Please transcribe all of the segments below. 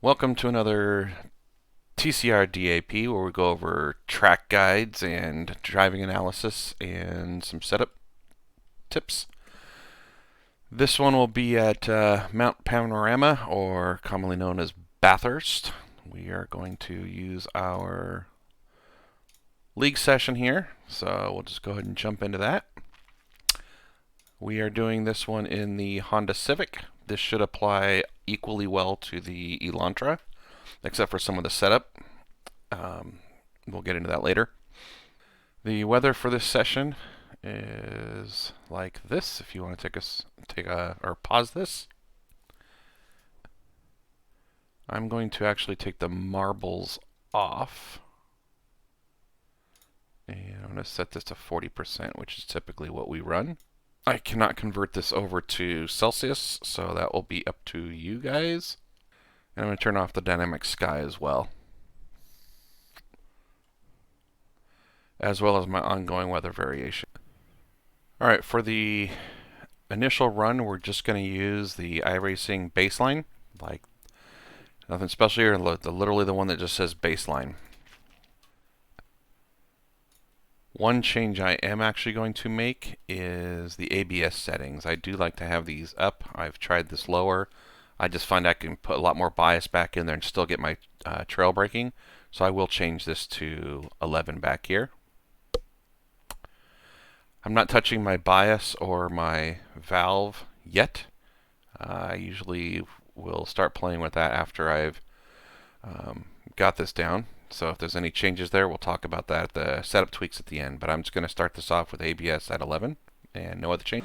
Welcome to another TCR DAP where we go over track guides and driving analysis and some setup tips. This one will be at Mt Panorama, or commonly known as Bathurst. We are going to use our league session here, so we'll just go ahead and jump into that. We are doing this one in the Honda Civic. This should apply equally well to the Elantra, except for some of the setup. We'll get into that later. The weather for this session is like this. If you want to or pause this, I'm going to actually take the marbles off, and I'm going to set this to 40%, which is typically what we run. I cannot convert this over to Celsius, so that will be up to you guys. And I'm going to turn off the dynamic sky as well as my ongoing weather variation. Alright, for the initial run, we're just going to use the iRacing baseline. Like, nothing special here, literally the one that just says baseline. One change I am actually going to make is the ABS settings. I do like to have these up. I've tried this lower. I just find I can put a lot more bias back in there and still get my trail braking. So I will change this to 11 back here. I'm not touching my bias or my valve yet. I usually will start playing with that after I've got this down. So if there's any changes there, we'll talk about that at the setup tweaks at the end. But I'm just going to start this off with ABS at 11 and no other change.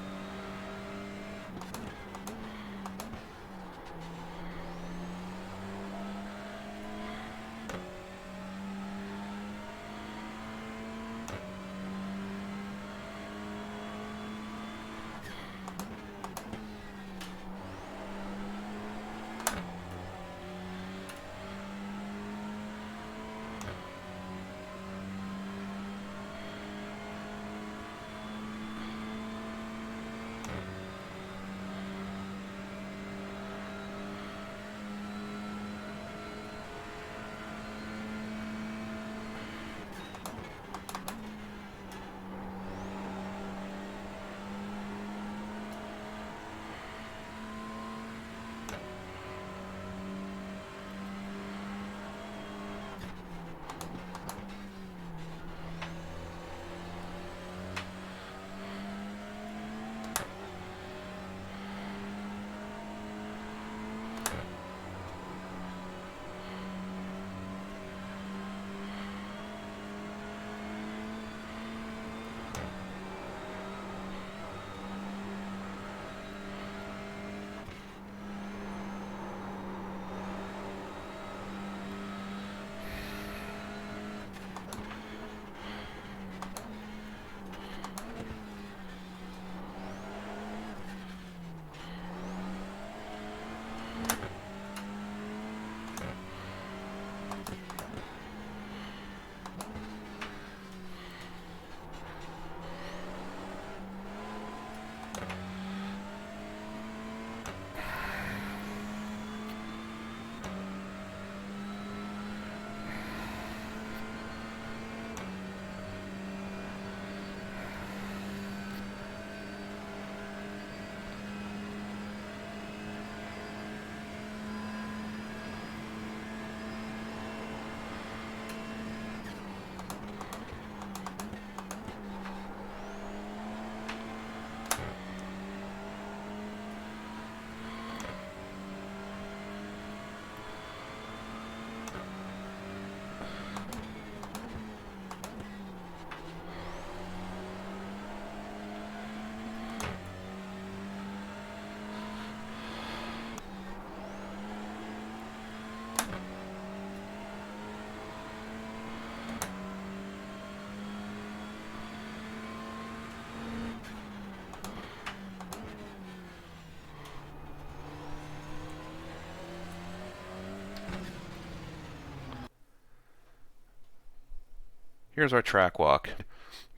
Here's our track walk.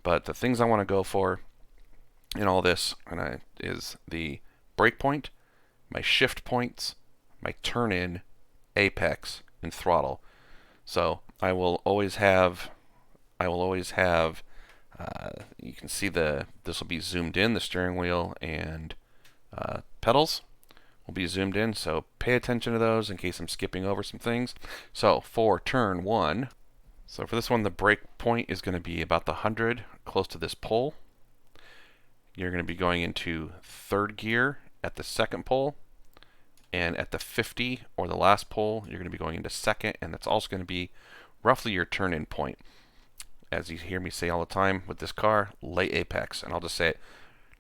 But the things I want to go for in all this is the brake point, my shift points, my turn in, apex and throttle. So I will always have you can see this will be zoomed in, the steering wheel and pedals will be zoomed in, so pay attention to those in case I'm skipping over some things. So for turn 1, so for this one the brake point is going to be about the 100 close to this pole. You're going to be going into third gear at the second pole, and at the 50 or the last pole you're going to be going into second, and that's also going to be roughly your turn-in point. As you hear me say all the time with this car, late apex, and I'll just say it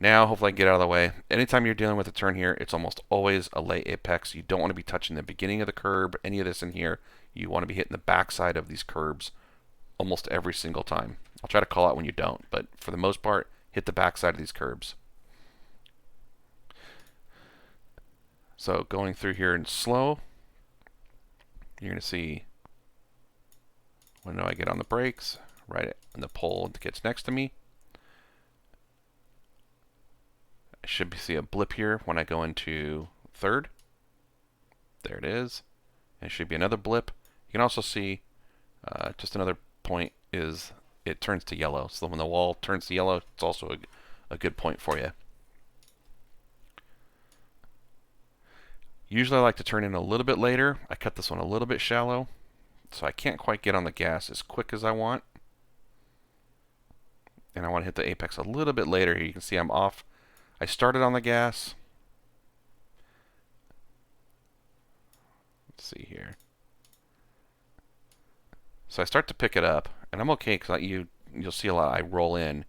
now, hopefully I can get out of the way. Anytime you're dealing with a turn here, it's almost always a late apex. You don't want to be touching the beginning of the curb, any of this in here. You want to be hitting the backside of these curbs almost every single time. I'll try to call out when you don't, but for the most part, hit the backside of these curbs. So going through here in slow, you're going to see when I get on the brakes, right on the pole that gets next to me. I should see a blip here when I go into third. There it is. And it should be another blip. You can also see just another point is it turns to yellow. So when the wall turns to yellow, it's also a good point for you. Usually I like to turn in a little bit later. I cut this one a little bit shallow, so I can't quite get on the gas as quick as I want. And I want to hit the apex a little bit later. Here you can see I'm off. I started on the gas. Let's see here. So I start to pick it up, and I'm okay because you'll see a lot. I roll in,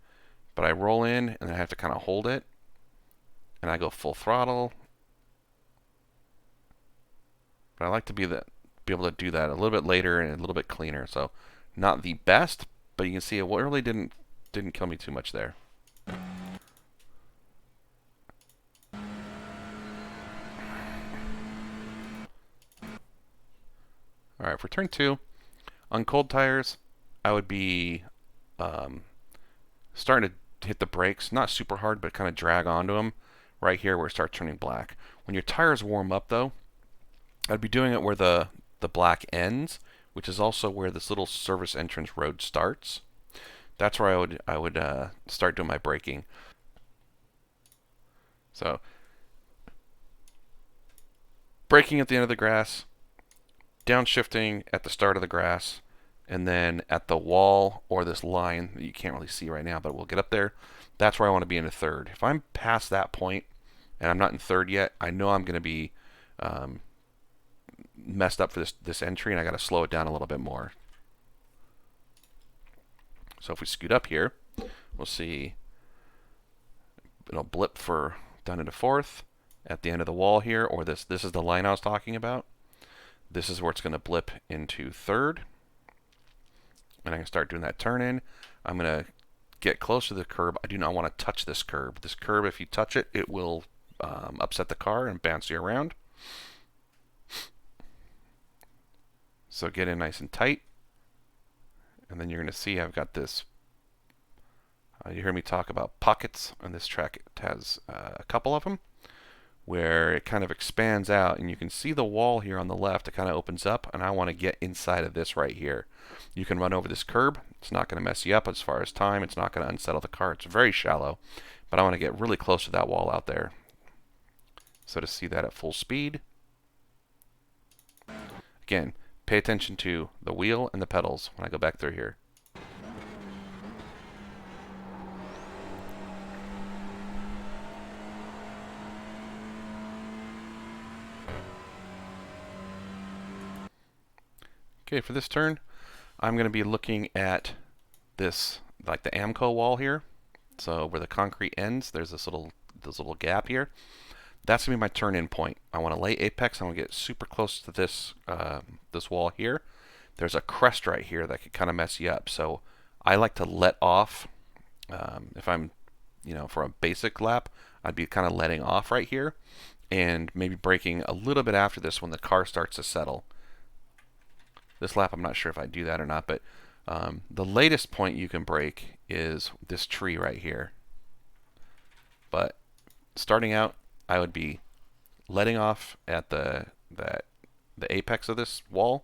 but I roll in and then I have to kind of hold it, and I go full throttle. But I like to be able to do that a little bit later and a little bit cleaner. So not the best, but you can see it really didn't kill me too much there. Alright, for turn 2, on cold tires, I would be starting to hit the brakes, not super hard, but kind of drag onto them right here where it starts turning black. When your tires warm up, though, I'd be doing it where the black ends, which is also where this little service entrance road starts. That's where I would start doing my braking. So, braking at the end of the grass, downshifting at the start of the grass, and then at the wall or this line that you can't really see right now, but we'll get up there. That's where I want to be in a third. If I'm past that point and I'm not in third yet, I know I'm going to be messed up for this entry, and I got to slow it down a little bit more. So if we scoot up here, we'll see it'll blip for down into fourth at the end of the wall here, or this is the line I was talking about. This is where it's going to blip into third. And I can start doing that turn in. I'm going to get close to the curb. I do not want to touch this curb. This curb, if you touch it, it will upset the car and bounce you around. So get in nice and tight. And then you're going to see I've got this. You hear me talk about pockets on this track. It has a couple of them where it kind of expands out, and you can see the wall here on the left. It kind of opens up, and I want to get inside of this right here. You can run over this curb. It's not going to mess you up as far as time. It's not going to unsettle the car. It's very shallow, but I want to get really close to that wall out there. So to see that at full speed, again, pay attention to the wheel and the pedals when I go back through here. Okay, for this turn, I'm going to be looking at this, like the Amco wall here. So where the concrete ends, there's this little gap here. That's going to be my turn-in point. I want to lay apex. I want to get super close to this this wall here. There's a crest right here that could kind of mess you up. So I like to let off. If I'm, for a basic lap, I'd be kind of letting off right here, and maybe braking a little bit after this when the car starts to settle. This lap, I'm not sure if I do that or not, but the latest point you can brake is this tree right here. But starting out, I would be letting off at the apex of this wall,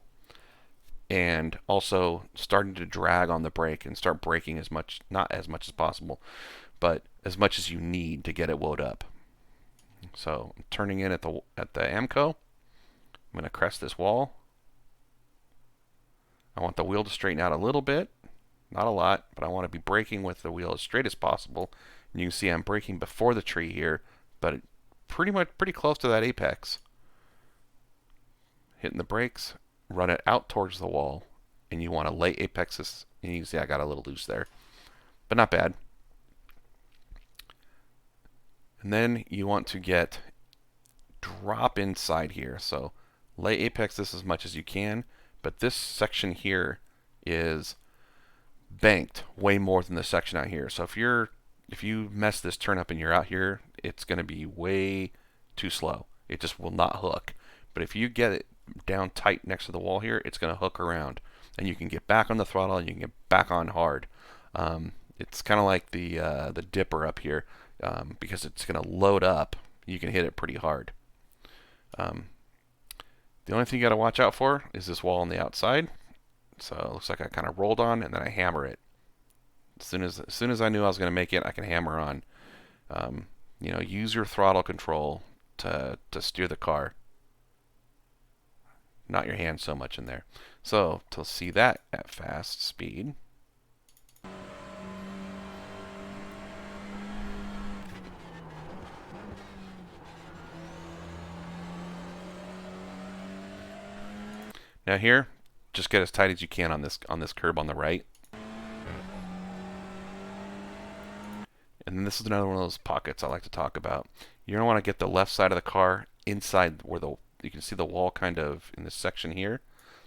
and also starting to drag on the brake and start braking as much, not as much as possible, but as much as you need to get it wound up. So I'm turning in at the AMCO. I'm going to crest this wall. I want the wheel to straighten out a little bit, not a lot, but I want to be braking with the wheel as straight as possible. And you can see I'm braking before the tree here, but pretty close to that apex. Hitting the brakes, run it out towards the wall, and you want to lay apexes. And you can see I got a little loose there, but not bad. And then you want to drop inside here. So lay apex this as much as you can, but this section here is banked way more than the section out here. So if you mess this turn up and you're out here, it's going to be way too slow. It just will not hook. But if you get it down tight next to the wall here, it's going to hook around, and you can get back on the throttle and you can get back on hard. It's kind of like the dipper up here, because it's going to load up. You can hit it pretty hard. The only thing you got to watch out for is this wall on the outside. So it looks like I kind of rolled on, and then I hammer it. As soon as I knew I was going to make it, I can hammer on. Use your throttle control to steer the car, not your hand so much in there. So to see that at fast speed, now here, just get as tight as you can on this curb on the right. And then this is another one of those pockets I like to talk about. You're going to want to get the left side of the car inside where you can see the wall kind of in this section here.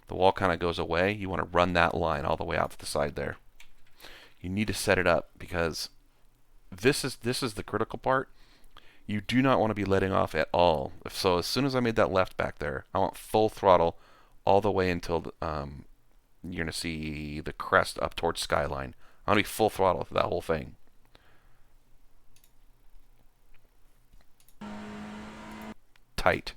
The wall kind of goes away. You want to run that line all the way out to the side there. You need to set it up because this is the critical part. You do not want to be letting off at all. So as soon as I made that left back there, I want full throttle all the way until you're going to see the crest up towards skyline. I want to be full throttle for that whole thing. Tight.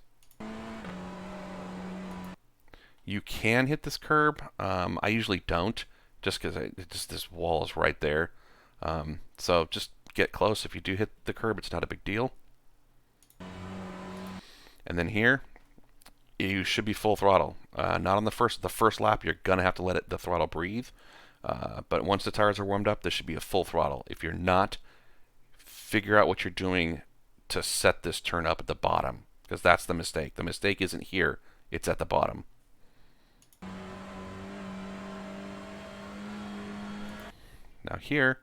You can hit this curb. I usually don't, just because this wall is right there. So just get close. If you do hit the curb, it's not a big deal. And then here, you should be full throttle. Not on the first lap. You're gonna have to let the throttle breathe. But once the tires are warmed up, this should be a full throttle. If you're not, figure out what you're doing to set this turn up at the bottom, because that's the mistake. The mistake isn't here, it's at the bottom. Now here,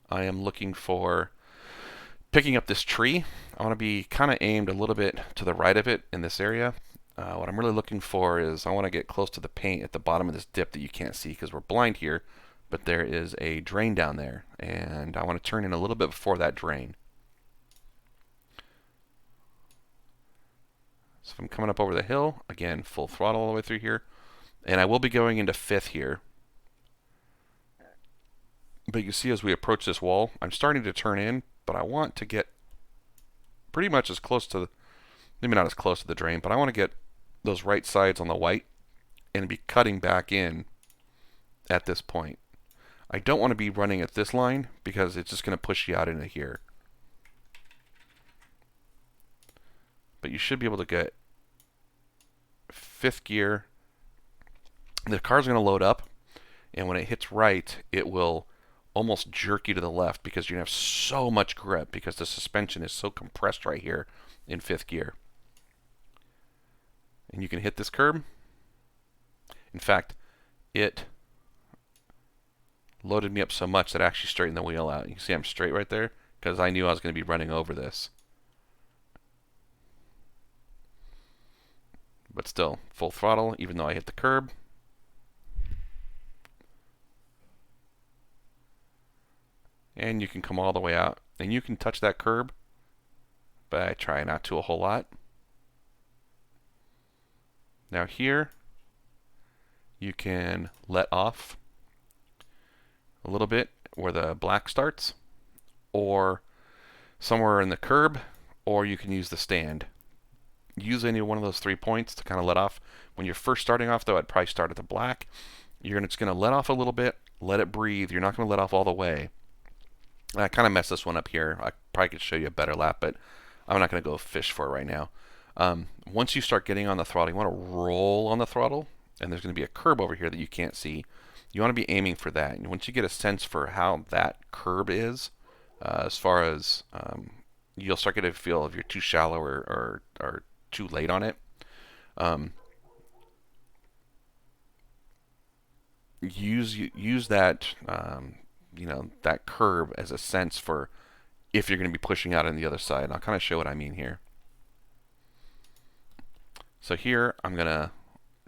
I am looking for picking up this tree. I want to be kind of aimed a little bit to the right of it in this area. What I'm really looking for is I want to get close to the paint at the bottom of this dip that you can't see because we're blind here, but there is a drain down there, and I want to turn in a little bit before that drain. So if I'm coming up over the hill, again, full throttle all the way through here, and I will be going into fifth here. But you see as we approach this wall, I'm starting to turn in, but I want to get pretty much as close to, maybe not as close to the drain, but I want to get those right sides on the white and be cutting back in at this point. I don't want to be running at this line because it's just going to push you out into here. But you should be able to get fifth gear. The car's going to load up, and when it hits right, it will almost jerk you to the left because you're going to have so much grip because the suspension is so compressed right here in fifth gear. And you can hit this curb. In fact, it loaded me up so much that I actually straightened the wheel out. You can see I'm straight right there because I knew I was going to be running over this. But still, full throttle even though I hit the curb. And you can come all the way out. And you can touch that curb, but I try not to a whole lot. Now here, you can let off a little bit where the black starts, or somewhere in the curb, or you can use the stand. use any one of those 3 points to kind of let off. When you're first starting off, though, I'd probably start at the black. You're just going to let off a little bit, let it breathe. You're not going to let off all the way. And I kind of messed this one up here. I probably could show you a better lap, but I'm not going to go fish for it right now. Once you start getting on the throttle, you want to roll on the throttle, and there's going to be a curb over here that you can't see. You want to be aiming for that. And once you get a sense for how that curb is, as far as you'll start getting a feel if you're too shallow or too late on it. Use that that curb as a sense for if you're going to be pushing out on the other side. And I'll kind of show what I mean here. So here I'm going to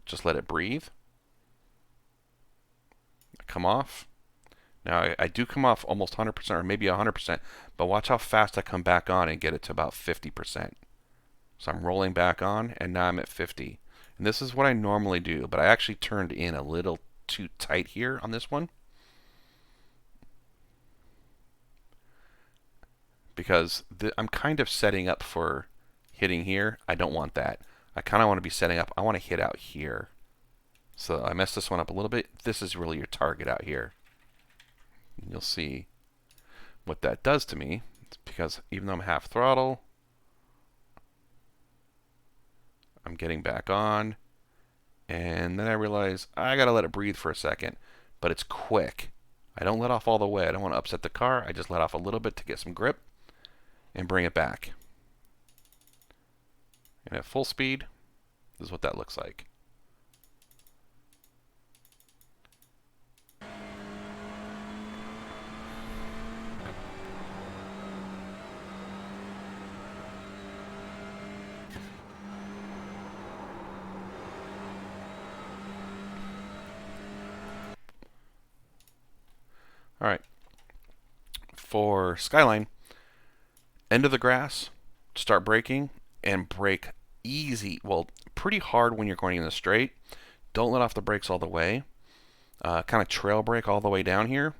just let it breathe. Come off. Now I do come off almost 100% or maybe 100%, but watch how fast I come back on and get it to about 50%. So I'm rolling back on, and now I'm at 50. And this is what I normally do, but I actually turned in a little too tight here on this one, because I'm kind of setting up for hitting here. I don't want that. I kind of want to be setting up. I want to hit out here. So I messed this one up a little bit. This is really your target out here. And you'll see what that does to me. It's because even though I'm half throttle, I'm getting back on. And then I realize I got to let it breathe for a second. But it's quick. I don't let off all the way. I don't want to upset the car. I just let off a little bit to get some grip and bring it back. And at full speed, this is what that looks like. All right. For Skyline, end of the grass, start braking, and brake easy. Well, pretty hard when you're going in the straight. Don't let off the brakes all the way. Kind of trail brake all the way down here,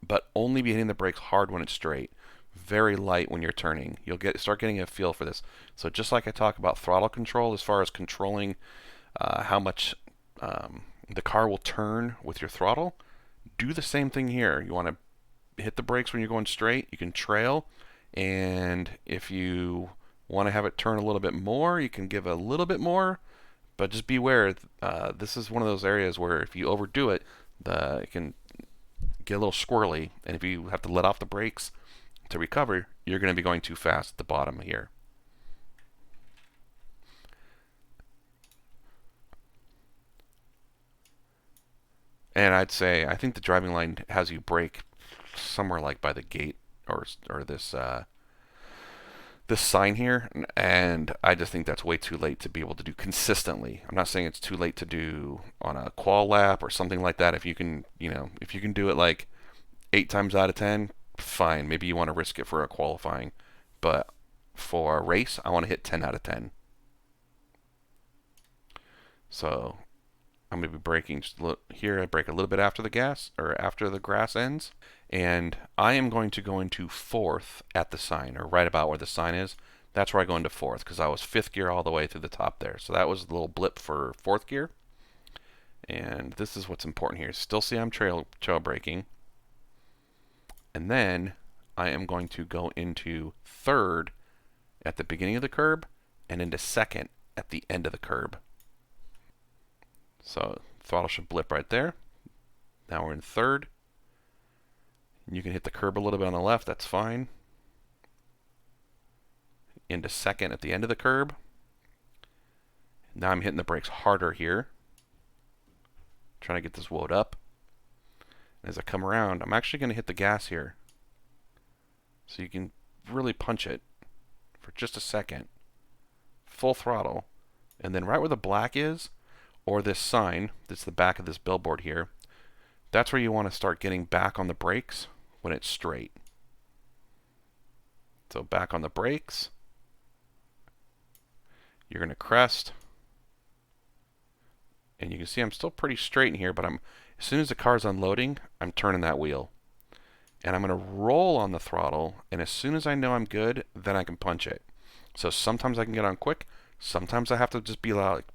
but only be hitting the brakes hard when it's straight. Very light when you're turning. You'll start getting a feel for this. So just like I talk about throttle control, as far as controlling how much the car will turn with your throttle, do the same thing here. You want to hit the brakes when you're going straight. You can trail, and if you want to have it turn a little bit more, you can give a little bit more, but just beware. This is one of those areas where if you overdo it, it can get a little squirrely, and if you have to let off the brakes to recover, you're going to be going too fast at the bottom here. And I'd say, I think the driving line has you brake somewhere like by the gate or this this sign here, and I just think that's way too late to be able to do consistently. I'm not saying it's too late to do on a qual lap or something like that. If you can, if you can do it like 8 times out of 10, fine. Maybe you want to risk it for a qualifying, but for a race, I want to hit 10 out of 10. So I'm going to be braking just here. I brake a little bit after the gas or after the grass ends, and I am going to go into 4th at the sign, or right about where the sign is. That's where I go into 4th, because I was 5th gear all the way through the top there. So that was a little blip for 4th gear. And this is what's important here. Still see I'm trail braking. And then I am going to go into 3rd at the beginning of the curb and into 2nd at the end of the curb. So throttle should blip right there. Now we're in 3rd. You can hit the curb a little bit on the left, that's fine. Into 2nd at the end of the curb. Now I'm hitting the brakes harder here. Trying to get this load up. As I come around, I'm actually going to hit the gas here. So you can really punch it for just a second. Full throttle. And then right where the black is, or this sign, that's the back of this billboard here, that's where you want to start getting back on the brakes when it's straight. So back on the brakes. You're going to crest. And you can see I'm still pretty straight in here, but as soon as the car's unloading, I'm turning that wheel. And I'm going to roll on the throttle, and as soon as I know I'm good, then I can punch it. So sometimes I can get on quick. Sometimes I have to just be like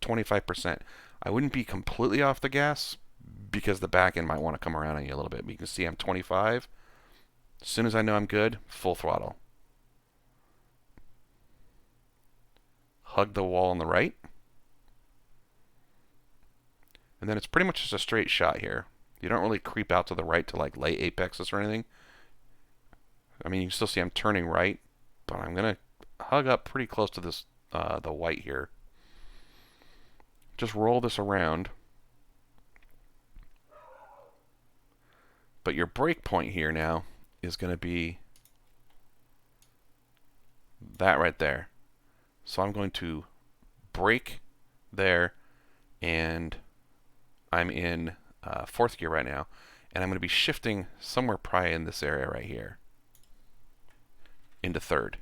25%. I wouldn't be completely off the gas because the back end might want to come around on you a little bit. But you can see I'm 25. As soon as I know I'm good, full throttle. Hug the wall on the right. And then it's pretty much just a straight shot here. You don't really creep out to the right to like lay apexes or anything. I mean, you can still see I'm turning right, but I'm going to hug up pretty close to this, the white here. Just roll this around. But your brake point here now is going to be that right there. So I'm going to brake there, and I'm in fourth gear right now, and I'm going to be shifting somewhere probably in this area right here into third.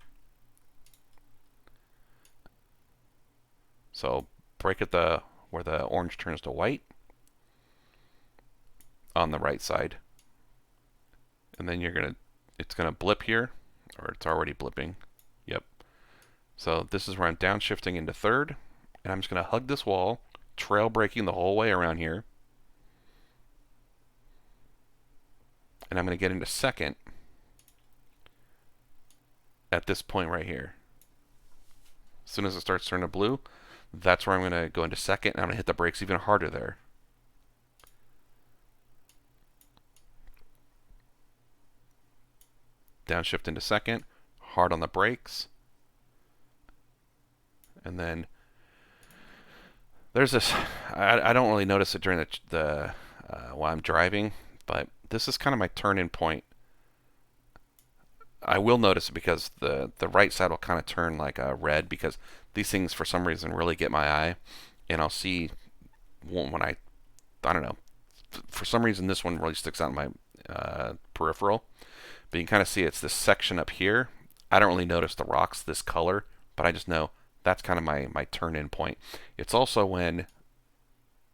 So brake at where the orange turns to white on the right side, and then it's gonna blip here, or it's already blipping. Yep. So this is where I'm downshifting into third, and I'm just gonna hug this wall, trail braking the whole way around here, and I'm gonna get into second at this point right here. As soon as it starts turning blue, that's where I'm going to go into second, and I'm going to hit the brakes even harder there. Downshift into second, hard on the brakes. And then there's this, I don't really notice it during while I'm driving, but this is kind of my turn-in point. I will notice it because the right side will kind of turn like red, because these things for some reason really get my eye, and I'll see when I don't know, for some reason this one really sticks out in my peripheral, but you can kind of see it's this section up here. I don't really notice the rocks this color, but I just know that's kind of my turn-in point. It's also when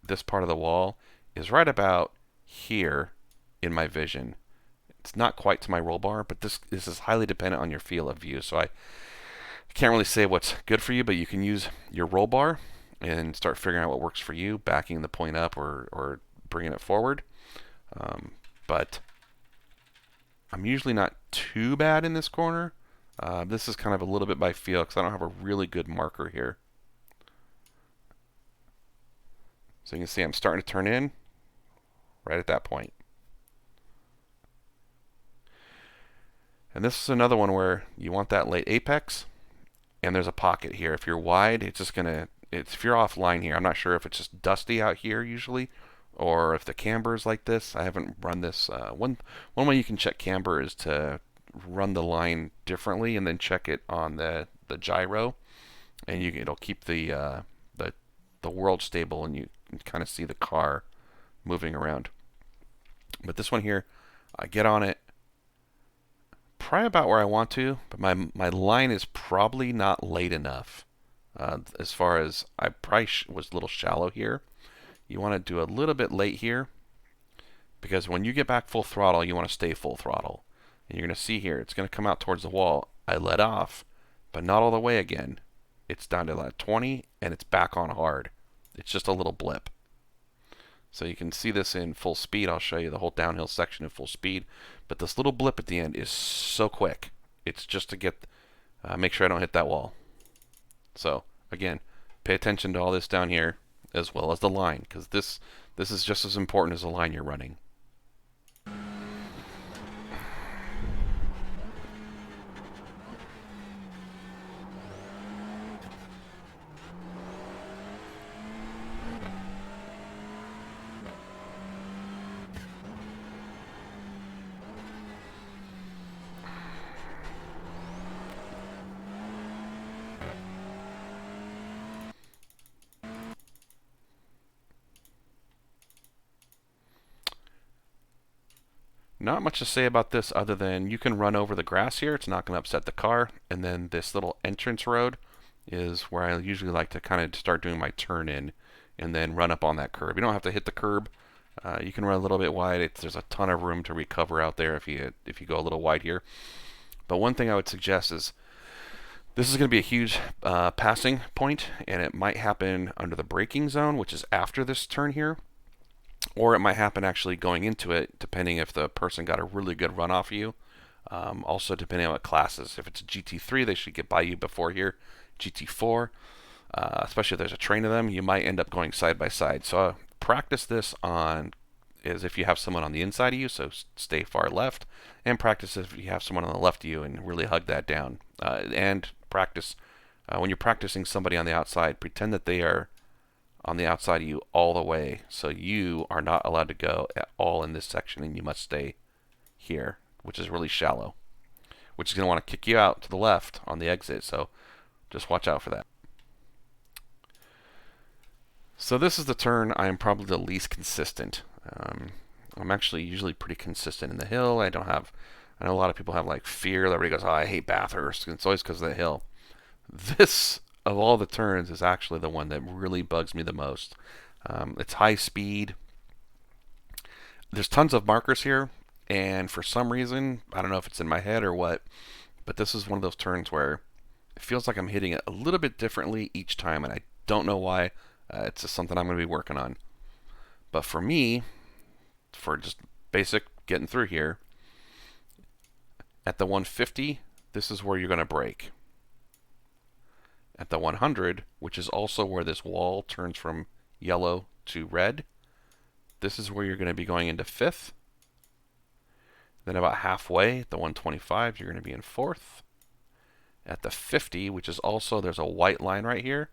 this part of the wall is right about here in my vision. It's not quite to my roll bar, but this is highly dependent on your field of view. So I can't really say what's good for you, but you can use your roll bar and start figuring out what works for you, backing the point up or bringing it forward. But I'm usually not too bad in this corner. This is kind of a little bit by feel because I don't have a really good marker here. So you can see I'm starting to turn in right at that point. And this is another one where you want that late apex, and there's a pocket here. If you're wide, it's just gonna, if you're offline here, I'm not sure if it's just dusty out here usually, or if the camber is like this. I haven't run this. One way you can check camber is to run the line differently and then check it on the gyro, and it'll keep the world stable, and you can kind of see the car moving around. But this one here, I get on it probably about where I want to, but my line is probably not late enough. As far as I probably was a little shallow here. You want to do a little bit late here, because when you get back full throttle, you want to stay full throttle. And you're going to see here, it's going to come out towards the wall. I let off, but not all the way again. It's down to like 20, and it's back on hard. It's just a little blip. So you can see this in full speed. I'll show you the whole downhill section in full speed. But this little blip at the end is so quick. It's just to get, make sure I don't hit that wall. So again, pay attention to all this down here as well as the line, because this is just as important as the line you're running. Not much to say about this other than you can run over the grass here. It's not going to upset the car. And then this little entrance road is where I usually like to kind of start doing my turn in and then run up on that curb. You don't have to hit the curb. You can run a little bit wide. There's a ton of room to recover out there if you go a little wide here. But one thing I would suggest is This is going to be a huge passing point, and it might happen under the braking zone, which is after this turn here, or it might happen actually going into it, depending if the person got a really good run off of you. Also, depending on what classes. If it's a GT3, they should get by you before here. GT4, especially if there's a train of them, you might end up going side by side. So practice this on is if you have someone on the inside of you, so stay far left, and practice if you have someone on the left of you and really hug that down. And practice when you're practicing somebody on the outside, pretend that they are on the outside of you all the way, so you are not allowed to go at all in this section, and you must stay here, which is really shallow, which is going to want to kick you out to the left on the exit, so just watch out for that. So this is the turn I am probably the least consistent. I'm actually usually pretty consistent in the hill. I know a lot of people have like fear. Everybody goes, oh, I hate Bathurst. And it's always because of the hill. This, of all the turns, is actually the one that really bugs me the most. It's high speed. There's tons of markers here. And for some reason, I don't know if it's in my head or what, but this is one of those turns where it feels like I'm hitting it a little bit differently each time. And I don't know why. It's just something I'm going to be working on. But for me, for just basic getting through here, at the 150, this is where you're going to brake. At the 100, which is also where this wall turns from yellow to red, this is where you're going to be going into fifth. Then about halfway, at the 125, you're going to be in fourth. At the 50, which is also, there's a white line right here.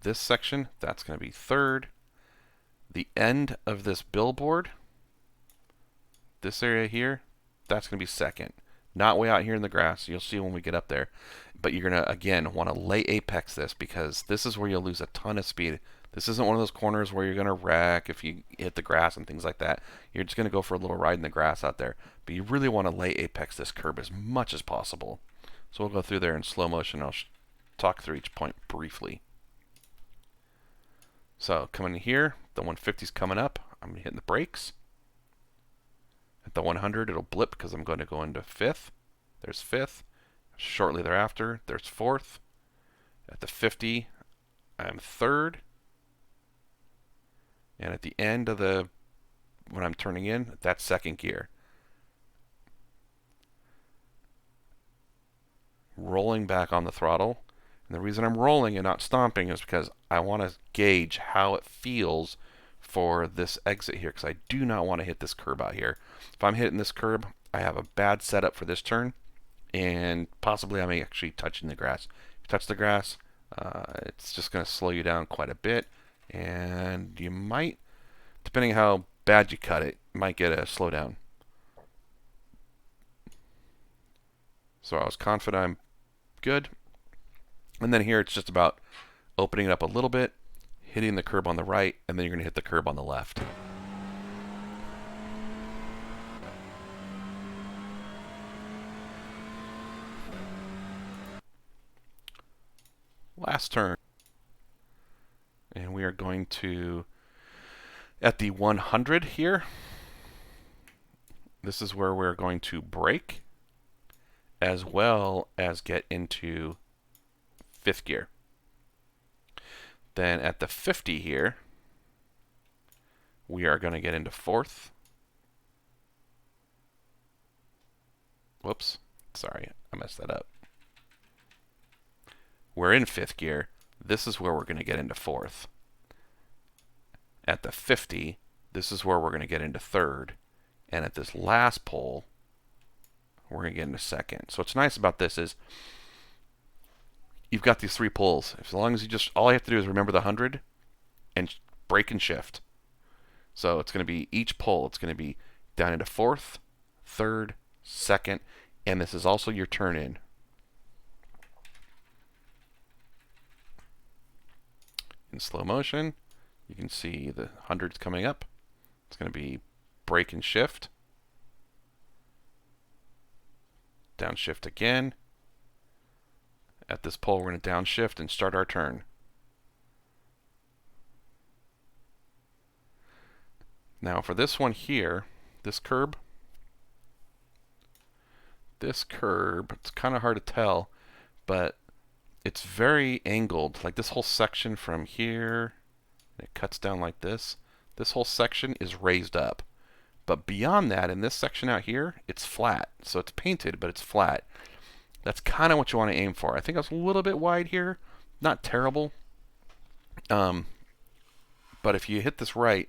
This section, that's going to be third. The end of this billboard, this area here, that's going to be second. Not way out here in the grass. You'll see when we get up there. But you're going to, again, want to lay apex this, because this is where you'll lose a ton of speed. This isn't one of those corners where you're going to wreck if you hit the grass and things like that. You're just going to go for a little ride in the grass out there. But you really want to lay apex this curb as much as possible. So we'll go through there in slow motion. I'll talk through each point briefly. So coming in here, the 150 is coming up. I'm hitting the brakes. At the 100, it'll blip because I'm going to go into fifth. There's fifth. Shortly thereafter, there's fourth. At the 50, I'm third. And at the end of when I'm turning in, that's second gear. Rolling back on the throttle. And the reason I'm rolling and not stomping is because I want to gauge how it feels for this exit here, because I do not want to hit this curb out here. If I'm hitting this curb, I have a bad setup for this turn, and possibly I may actually touching the grass. If you touch the grass, it's just going to slow you down quite a bit, and you might, depending on how bad you cut it, might get a slowdown. So I was confident I'm good. And then here it's just about opening it up a little bit, hitting the curb on the right, and then you're going to hit the curb on the left. Last turn. And we are going to, at the 100 here, this is where we're going to brake, as well as get into fifth gear. Then at the 50 here, we are going to get into fourth. Whoops, sorry, I messed that up. We're in fifth gear. This is where we're going to get into fourth. At the 50, this is where we're going to get into third. And at this last pole, we're going to get into second. So what's nice about this is you've got these three poles. As long as all you have to do is remember the 100 and brake and shift. So it's going to be each pole. It's going to be down into fourth, third, second, and this is also your turn in. In slow motion, you can see the 100's coming up. It's going to be brake and shift. Downshift again. At this pole, we're going to downshift and start our turn. Now for this one here, this curb, it's kind of hard to tell but it's very angled. Like this whole section from here, it cuts down like this. This whole section is raised up. But beyond that, in this section out here, it's flat. So it's painted, but it's flat. That's kind of what you want to aim for. I think I was a little bit wide here. Not terrible. But if you hit this right,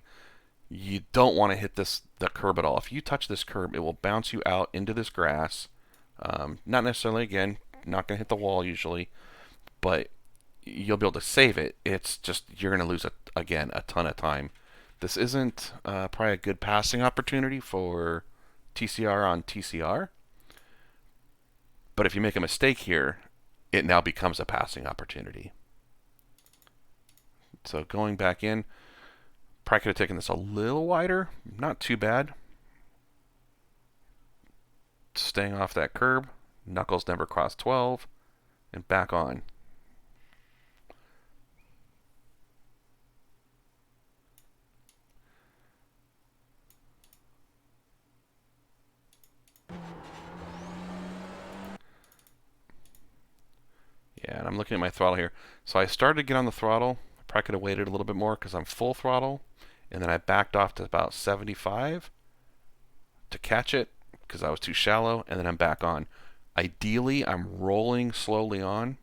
you don't want to hit the curb at all. If you touch this curb, it will bounce you out into this grass. Not necessarily, again, not going to hit the wall usually, but you'll be able to save it. It's just you're going to lose, again, a ton of time. This isn't probably a good passing opportunity for TCR on TCR. But if you make a mistake here, it now becomes a passing opportunity. So going back in, probably could have taken this a little wider. Not too bad. Staying off that curb. Knuckles never cross 12. And back on. Yeah, and I'm looking at my throttle here. So I started to get on the throttle. I probably could have waited a little bit more because I'm full throttle. And then I backed off to about 75 to catch it because I was too shallow. And then I'm back on. Ideally, I'm rolling slowly on.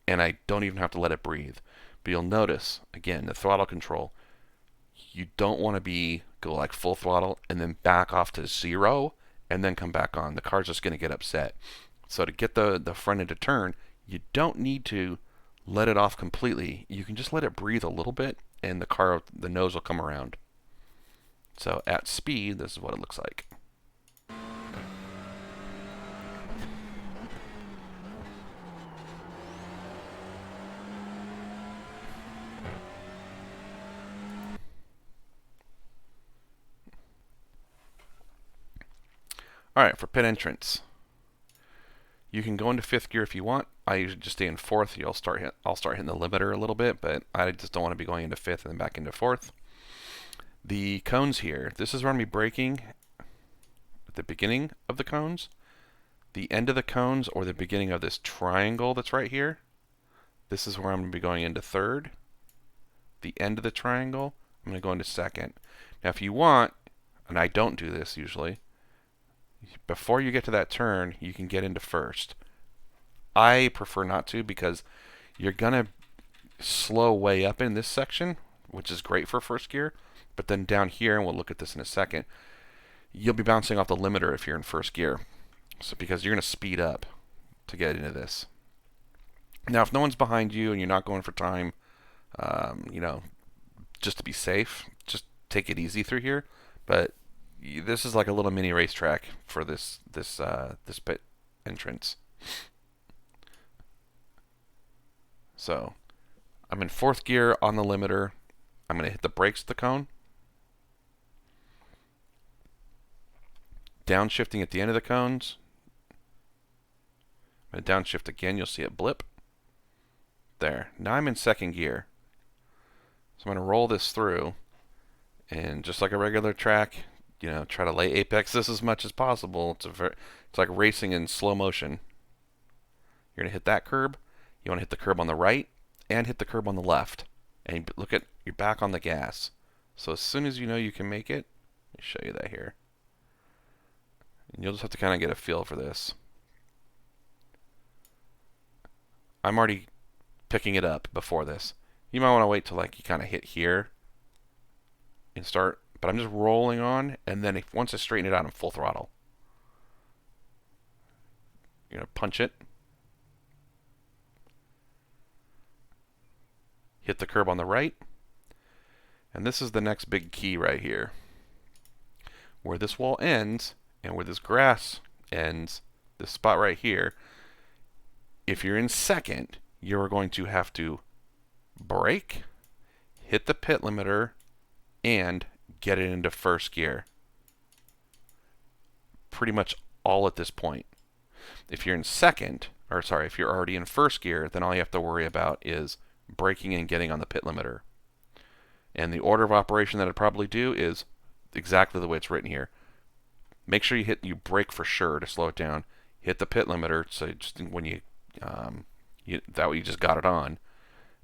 And I don't even have to let it breathe. But you'll notice, again, the throttle control. You don't want to go like full throttle and then back off to 0 and then come back on. The car's just going to get upset. So to get the front end to turn, you don't need to let it off completely. You can just let it breathe a little bit and the nose will come around. So at speed, this is what it looks like. Alright, for pit entrance. You can go into 5th gear if you want. I usually just stay in 4th. I'll start hitting the limiter a little bit, but I just don't want to be going into 5th and then back into 4th. The cones here. This is where I'm going to be braking at the beginning of the cones. The end of the cones or the beginning of this triangle that's right here. This is where I'm going to be going into 3rd. The end of the triangle, I'm going to go into 2nd. Now if you want, and I don't do this usually, before you get to that turn, you can get into 1st. I prefer not to because you're going to slow way up in this section, which is great for 1st gear. But then down here, and we'll look at this in a second, you'll be bouncing off the limiter if you're in 1st gear. So because you're going to speed up to get into this. Now, if no one's behind you and you're not going for time, just to be safe, just take it easy through here. But this is like a little mini racetrack for this pit entrance. So I'm in 4th gear on the limiter. I'm going to hit the brakes at the cone. Downshifting at the end of the cones. I'm going to downshift again. You'll see it blip. There. Now I'm in 2nd gear. So I'm going to roll this through. And just like a regular track, try to lay apex this as much as possible. It's like racing in slow motion. You're going to hit that curb. You want to hit the curb on the right and hit the curb on the left. And look at your back on the gas. So as soon as you know you can make it, let me show you that here. And you'll just have to kind of get a feel for this. I'm already picking it up before this. You might want to wait till like you kind of hit here and start. But I'm just rolling on, and then once I straighten it out, I'm full throttle. You're going to punch it. Hit the curb on the right. And this is the next big key right here. Where this wall ends, and where this grass ends, this spot right here, if you're in 2nd, you're going to have to brake, hit the pit limiter, and get it into 1st gear. Pretty much all at this point. If you're in 2nd, if you're already in 1st gear, then all you have to worry about is braking and getting on the pit limiter. And the order of operation that I'd probably do is exactly the way it's written here. Make sure you brake for sure to slow it down. Hit the pit limiter, so just when you That way you just got it on,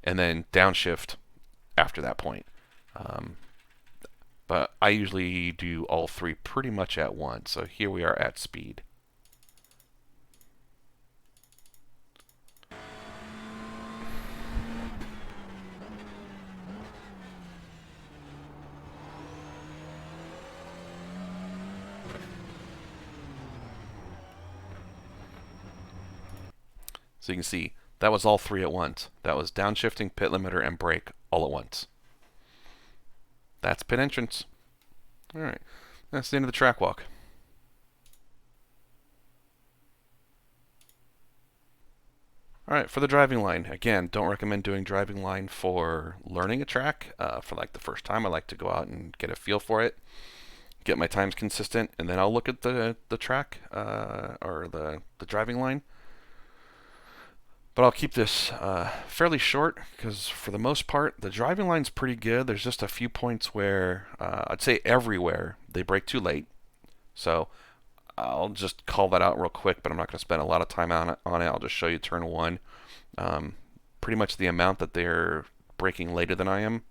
and then downshift after that point. But I usually do all three pretty much at once. So here we are at speed. So you can see that was all three at once. That was downshifting, pit limiter, and brake all at once. That's pit entrance. All right, that's the end of the track walk. All right, for the driving line, again, don't recommend doing driving line for learning a track. For like the first time, I like to go out and get a feel for it, get my times consistent, and then I'll look at the track or the driving line. But I'll keep this fairly short because for the most part, the driving line's pretty good. There's just a few points where I'd say everywhere they brake too late. So I'll just call that out real quick, but I'm not going to spend a lot of time on it. I'll just show you turn one. Pretty much the amount that they're braking later than I am,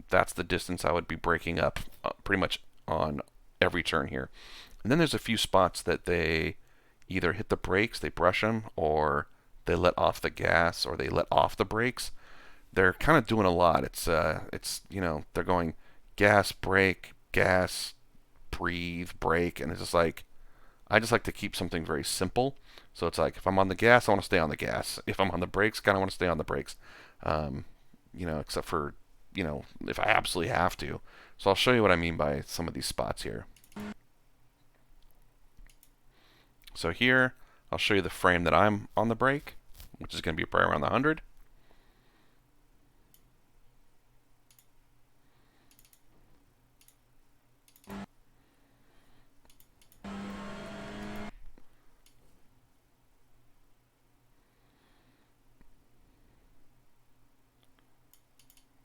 that's the distance I would be braking up pretty much on every turn here. And then there's a few spots that they either hit the brakes, they brush them, or they let off the gas, or they let off the brakes. They're kind of doing a lot. It's they're going gas, brake, gas, breathe, brake, and it's just like, I just like to keep something very simple. So it's like, if I'm on the gas, I want to stay on the gas. If I'm on the brakes, kind of want to stay on the brakes. Except for, if I absolutely have to. So I'll show you what I mean by some of these spots here. So here, I'll show you the frame that I'm on the brake, which is going to be probably around the 100.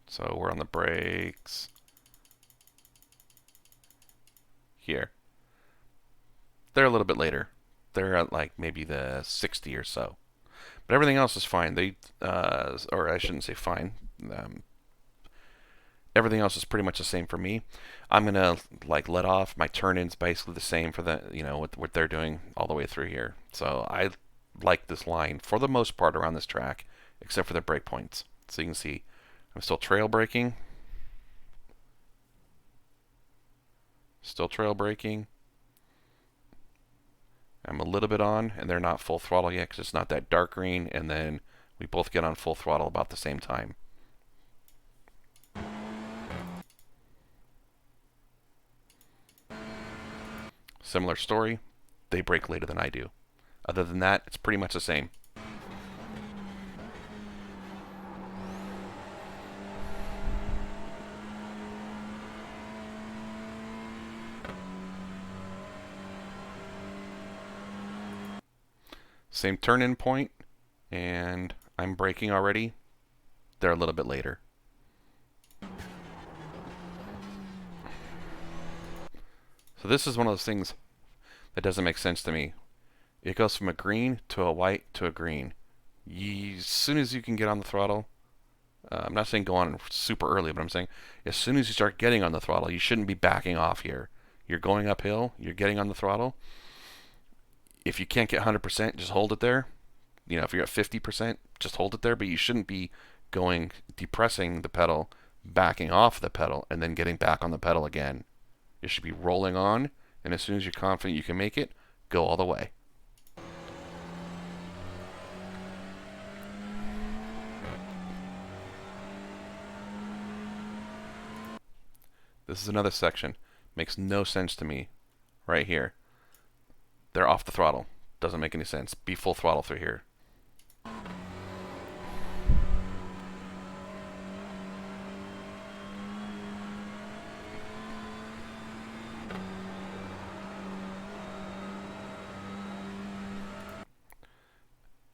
So we're on the brakes here. They're a little bit later. They're at like maybe the 60 or so. But everything else is fine. Or I shouldn't say fine. Everything else is pretty much the same for me. I'm gonna like let off. My turn-in's basically the same for what they're doing all the way through here. So I like this line for the most part around this track, except for the brake points. So you can see I'm still trail braking. Still trail braking. I'm a little bit on, and they're not full throttle yet because it's not that dark green, and then we both get on full throttle about the same time. Similar story, they brake later than I do. Other than that, it's pretty much the same. Same turn-in point, and I'm braking already. They're a little bit later. So this is one of those things that doesn't make sense to me. It goes from a green to a white to a green. As soon as you can get on the throttle, I'm not saying go on super early, but I'm saying as soon as you start getting on the throttle, you shouldn't be backing off here. You're going uphill, you're getting on the throttle. If you can't get 100%, just hold it there. If you're at 50%, just hold it there, but you shouldn't be depressing the pedal, backing off the pedal, and then getting back on the pedal again. It should be rolling on, and as soon as you're confident you can make it, go all the way. This is another section. Makes no sense to me right here. They're off the throttle. Doesn't make any sense. Be full throttle through here.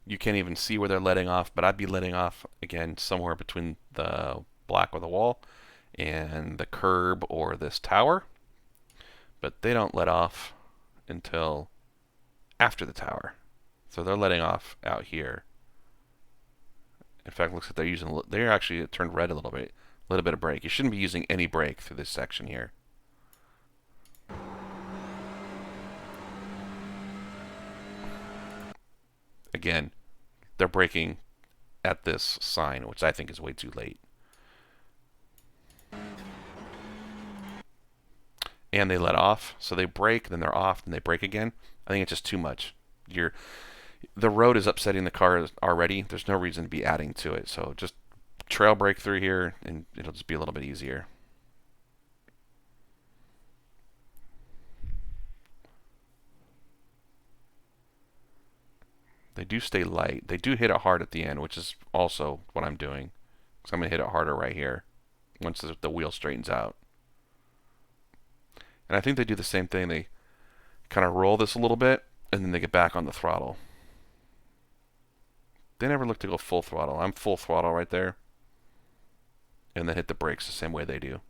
You can't even see where they're letting off, but I'd be letting off, again, somewhere between the black or the wall and the curb or this tower. But they don't let off until after the tower. So they're letting off out here. In fact, it looks like they're using, they're actually, it turned red a little bit of brake. You shouldn't be using any brake through this section here. Again, they're braking at this sign, which I think is way too late. And they let off, so they brake, then they're off, and they brake again. I think it's just too much. The road is upsetting the car already. There's no reason to be adding to it, so just trail brake through here, and it'll just be a little bit easier. They do stay light. They do hit it hard at the end, which is also what I'm doing. So I'm going to hit it harder right here once the wheel straightens out. And I think they do the same thing. They kind of roll this a little bit, and then they get back on the throttle. They never look to go full throttle. I'm full throttle right there. And then hit the brakes the same way they do.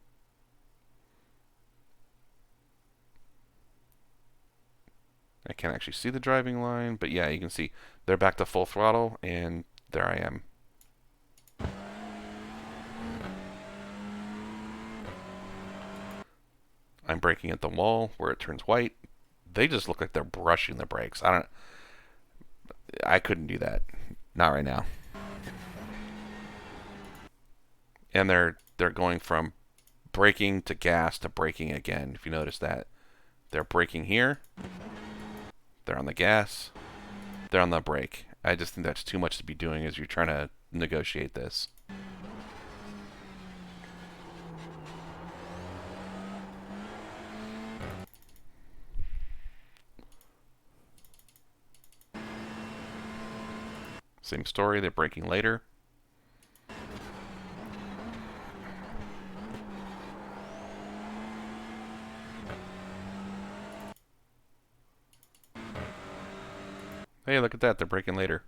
I can't actually see the driving line, but yeah, you can see they're back to full throttle, and there I am. I'm braking at the wall where it turns white. They just look like they're brushing the brakes. I couldn't do that. Not right now. And they're going from braking to gas to braking again, if you notice that. They're braking here. They're on the gas. They're on the brake. I just think that's too much to be doing as you're trying to negotiate this. Same story, they're braking later. Hey, look at that, they're braking later.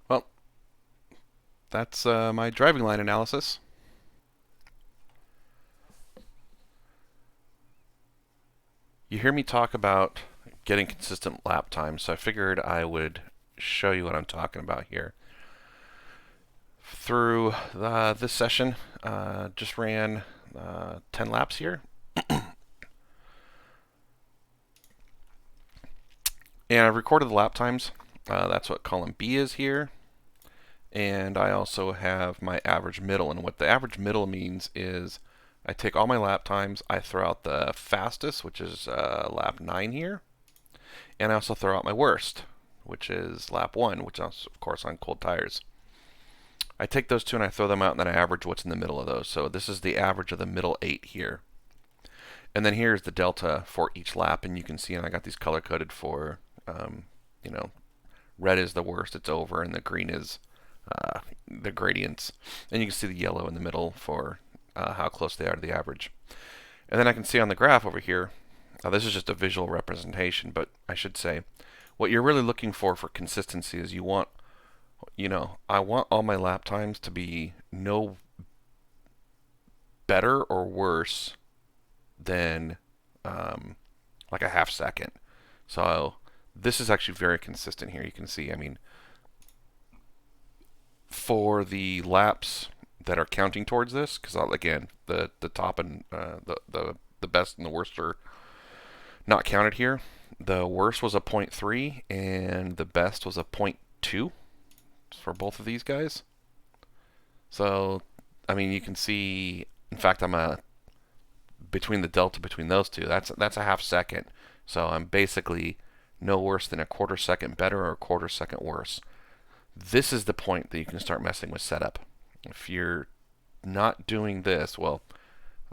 Well, that's my driving line analysis. You hear me talk about getting consistent lap time, so I figured I would show you what I'm talking about here. Through this session, just ran 10 laps here. And I've recorded the lap times. That's what column B is here. And I also have my average middle. And what the average middle means is I take all my lap times, I throw out the fastest, which is lap 9 here. And I also throw out my worst, which is lap 1, which is, of course, on cold tires. I take those two and I throw them out, and then I average what's in the middle of those. So this is the average of the middle 8 here. And then here's the delta for each lap, and you can see, and I got these color-coded for, you know, red is the worst, it's over, and the green is the gradients. And you can see the yellow in the middle for how close they are to the average. And then I can see on the graph over here, this is just a visual representation, but I should say, what you're really looking for consistency is you want, I want all my lap times to be no better or worse than like a half second. So this is actually very consistent here. You can see, I mean, for the laps that are counting towards this, because again, the top and the best and the worst are not counted here. The worst was a 0.3 and the best was a 0.2 for both of these guys. So, I mean, you can see, in fact, between the delta between those two, that's a half second. So I'm basically no worse than a quarter second better or a quarter second worse. This is the point that you can start messing with setup. If you're not doing this, well,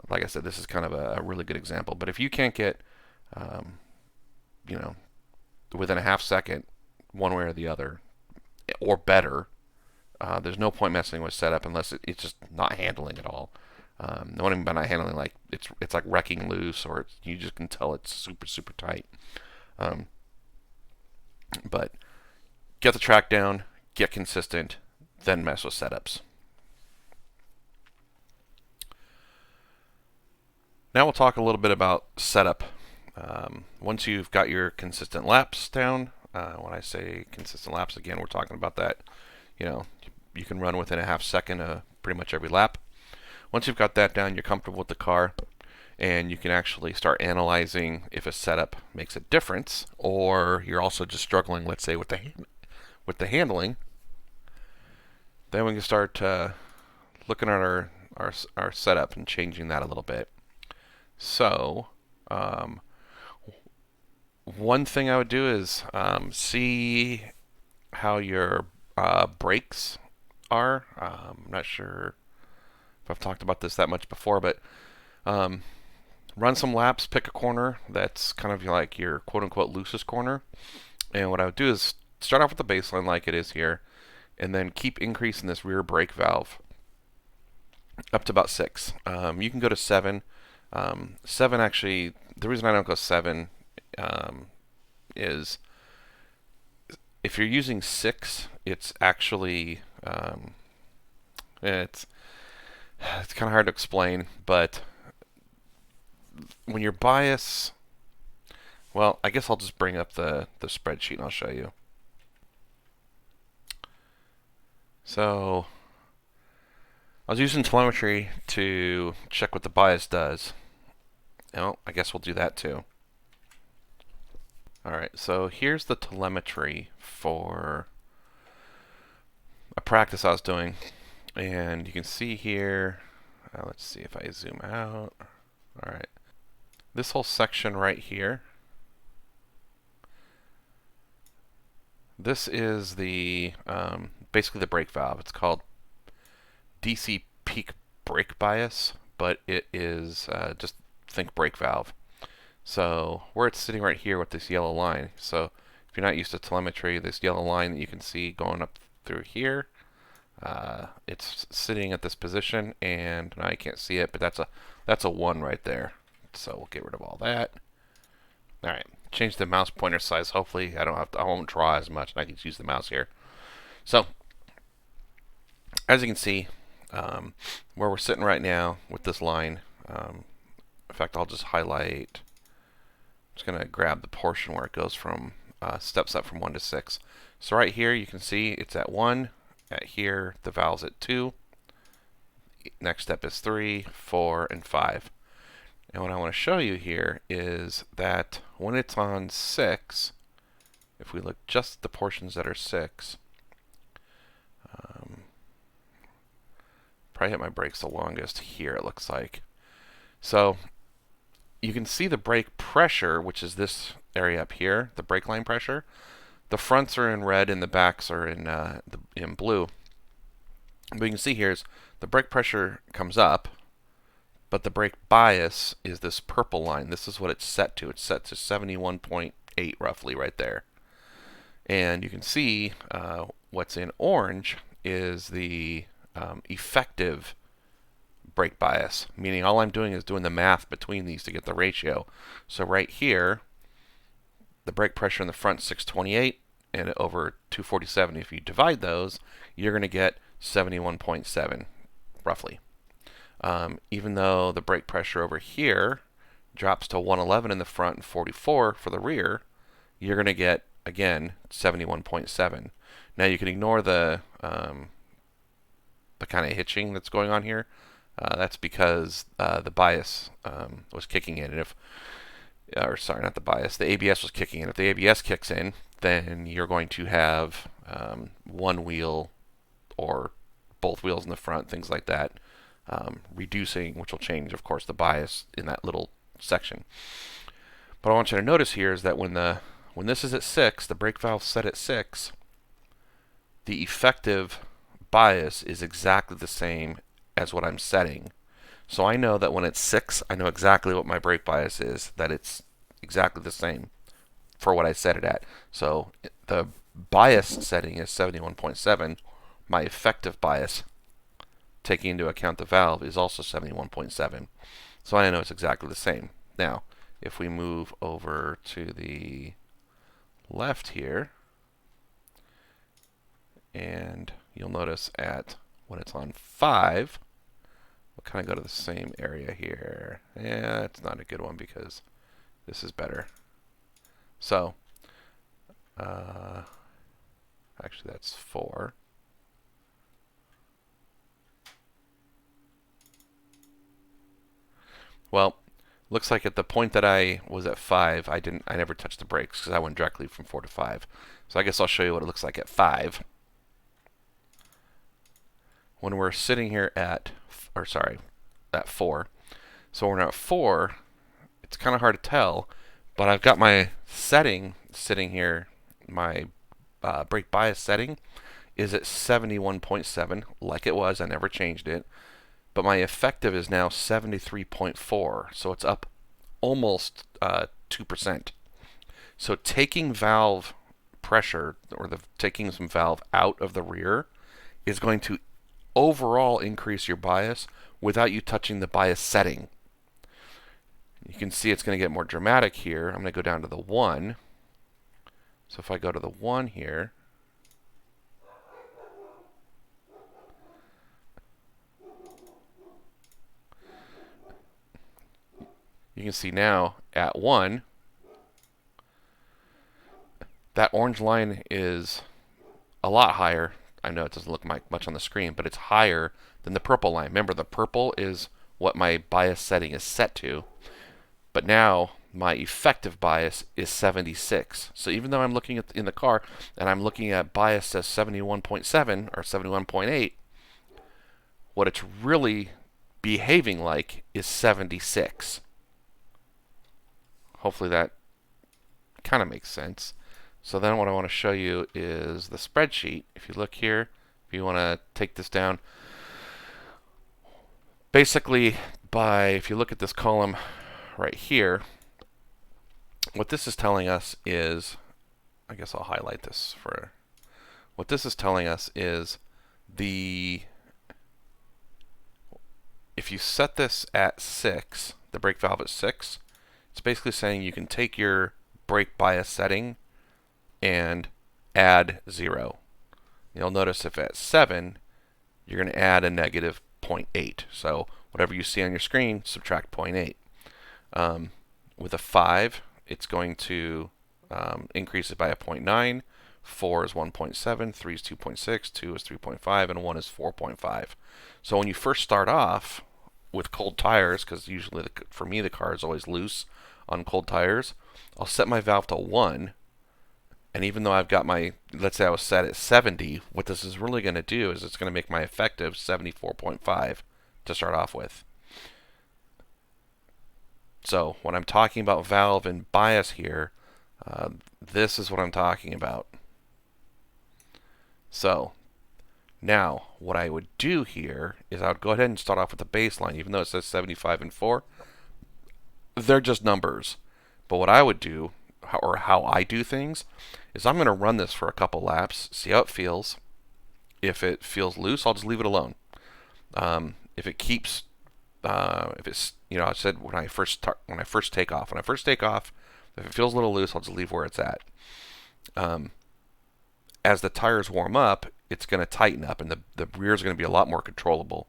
like I said, this is kind of a really good example. But if you can't get, within a half second, one way or the other, or better, there's no point messing with setup unless it's just not handling at all. What I mean by not handling, like it's like wrecking loose, or you just can tell it's super, super tight. But get the track down, get consistent, then mess with setups. Now we'll talk a little bit about setup. Once you've got your consistent laps down, when I say consistent laps, again, we're talking about that, you can run within a half second pretty much every lap. Once you've got that down, you're comfortable with the car, and you can actually start analyzing if a setup makes a difference, or you're also just struggling, let's say, with the handling. Then we can start looking at our setup and changing that a little bit. So, one thing I would do is see how your brakes are. I'm not sure if I've talked about this that much before, but run some laps, pick a corner that's kind of like your quote-unquote loosest corner. And what I would do is start off with the baseline like it is here, and then keep increasing this rear brake valve up to about 6. You can go to 7. 7 actually, the reason I don't go 7 is if you're using 6, it's actually it's kind of hard to explain, but when your bias, well, I guess I'll just bring up the spreadsheet and I'll show you. So I was using telemetry to check what the bias does. Oh, I guess we'll do that too. Alright, so here's the telemetry for a practice I was doing. And you can see here, let's see if I zoom out. Alright, this whole section right here, this is the basically the brake valve. It's called DC peak brake bias, but it is just think brake valve. So where it's sitting right here with this yellow line. So if you're not used to telemetry, this yellow line that you can see going up through here, it's sitting at this position, and now you can't see it, but that's a 1 right there. So we'll get rid of all that. All right, change the mouse pointer size. Hopefully I won't draw as much, and I can just use the mouse here. So as you can see, where we're sitting right now with this line, in fact, I'll just highlight. I'm just going to grab the portion where it goes from steps up from 1 to 6. So right here you can see it's at 1. At here the valve's at 2. Next step is 3, 4, and 5. And what I want to show you here is that when it's on 6, if we look just at the portions that are 6, probably hit my brakes the longest here, it looks like. So you can see the brake pressure, which is this area up here, the brake line pressure. The fronts are in red and the backs are in blue. But you can see here is the brake pressure comes up, but the brake bias is this purple line. This is what it's set to. It's set to 71.8 roughly right there. And you can see what's in orange is the effective brake bias, meaning all I'm doing is doing the math between these to get the ratio. So right here, the brake pressure in the front 628 and over 247. If you divide those, you're going to get 71.7 roughly. Even though the brake pressure over here drops to 111 in the front and 44 for the rear, you're going to get, again, 71.7. Now you can ignore the kind of hitching that's going on here. That's because the bias was kicking in. And or sorry, not the bias, the ABS was kicking in. If the ABS kicks in, then you're going to have one wheel or both wheels in the front, things like that, reducing, which will change, of course, the bias in that little section. But I want you to notice here is that when this is at 6, the brake valve's set at 6, the effective bias is exactly the same as what I'm setting. So I know that when it's 6, I know exactly what my brake bias is, that it's exactly the same for what I set it at. So the bias setting is 71.7. My effective bias, taking into account the valve, is also 71.7. So I know it's exactly the same. Now, if we move over to the left here, and you'll notice when it's on 5, we'll kind of go to the same area here. Yeah, it's not a good one because this is better. So, actually that's 4. Well, looks like at the point that I was at 5, I never touched the brakes because I went directly from 4 to 5. So I guess I'll show you what it looks like at 5. When we're sitting here at 4. So when we're at 4, it's kind of hard to tell, but I've got my setting sitting here. My brake bias setting is at 71.7, like it was. I never changed it. But my effective is now 73.4, so it's up almost 2%. So taking valve pressure, or taking some valve out of the rear, is going to overall increase your bias without you touching the bias setting. You can see it's going to get more dramatic here. I'm going to go down to the 1. So if I go to the 1 here, you can see now at 1, that orange line is a lot higher. I know it doesn't look much on the screen, but it's higher than the purple line. Remember, the purple is what my bias setting is set to. But now my effective bias is 76. So even though I'm looking in the car and I'm looking at bias as 71.7 or 71.8, what it's really behaving like is 76. Hopefully that kind of makes sense. So then what I want to show you is the spreadsheet. If you look here, if you want to take this down, basically if you look at this column right here, what this is telling us is, I guess I'll highlight this for, what this is telling us is if you set this at 6, the brake valve at 6, it's basically saying you can take your brake bias setting and add 0. You'll notice if at 7, you're going to add a negative 0.8. So whatever you see on your screen, subtract 0.8. With a 5, it's going to increase it by a 0.9. 4 is 1.7, 3 is 2.6, 2 is 3.5, and 1 is 4.5. So when you first start off with cold tires, because usually for me the car is always loose on cold tires, I'll set my valve to 1. And even though I've got my, let's say I was set at 70, what this is really going to do is it's going to make my effective 74.5 to start off with. So when I'm talking about valve and bias here, this is what I'm talking about. So now what I would do here is I would go ahead and start off with the baseline. Even though it says 75 and 4, they're just numbers. But what I would do, or how I do things, is I'm going to run this for a couple laps, see how it feels. If it feels loose, I'll just leave it alone. If it keeps, if it's, I said when I first take off, if it feels a little loose, I'll just leave where it's at. As the tires warm up, it's going to tighten up, and the rear is going to be a lot more controllable.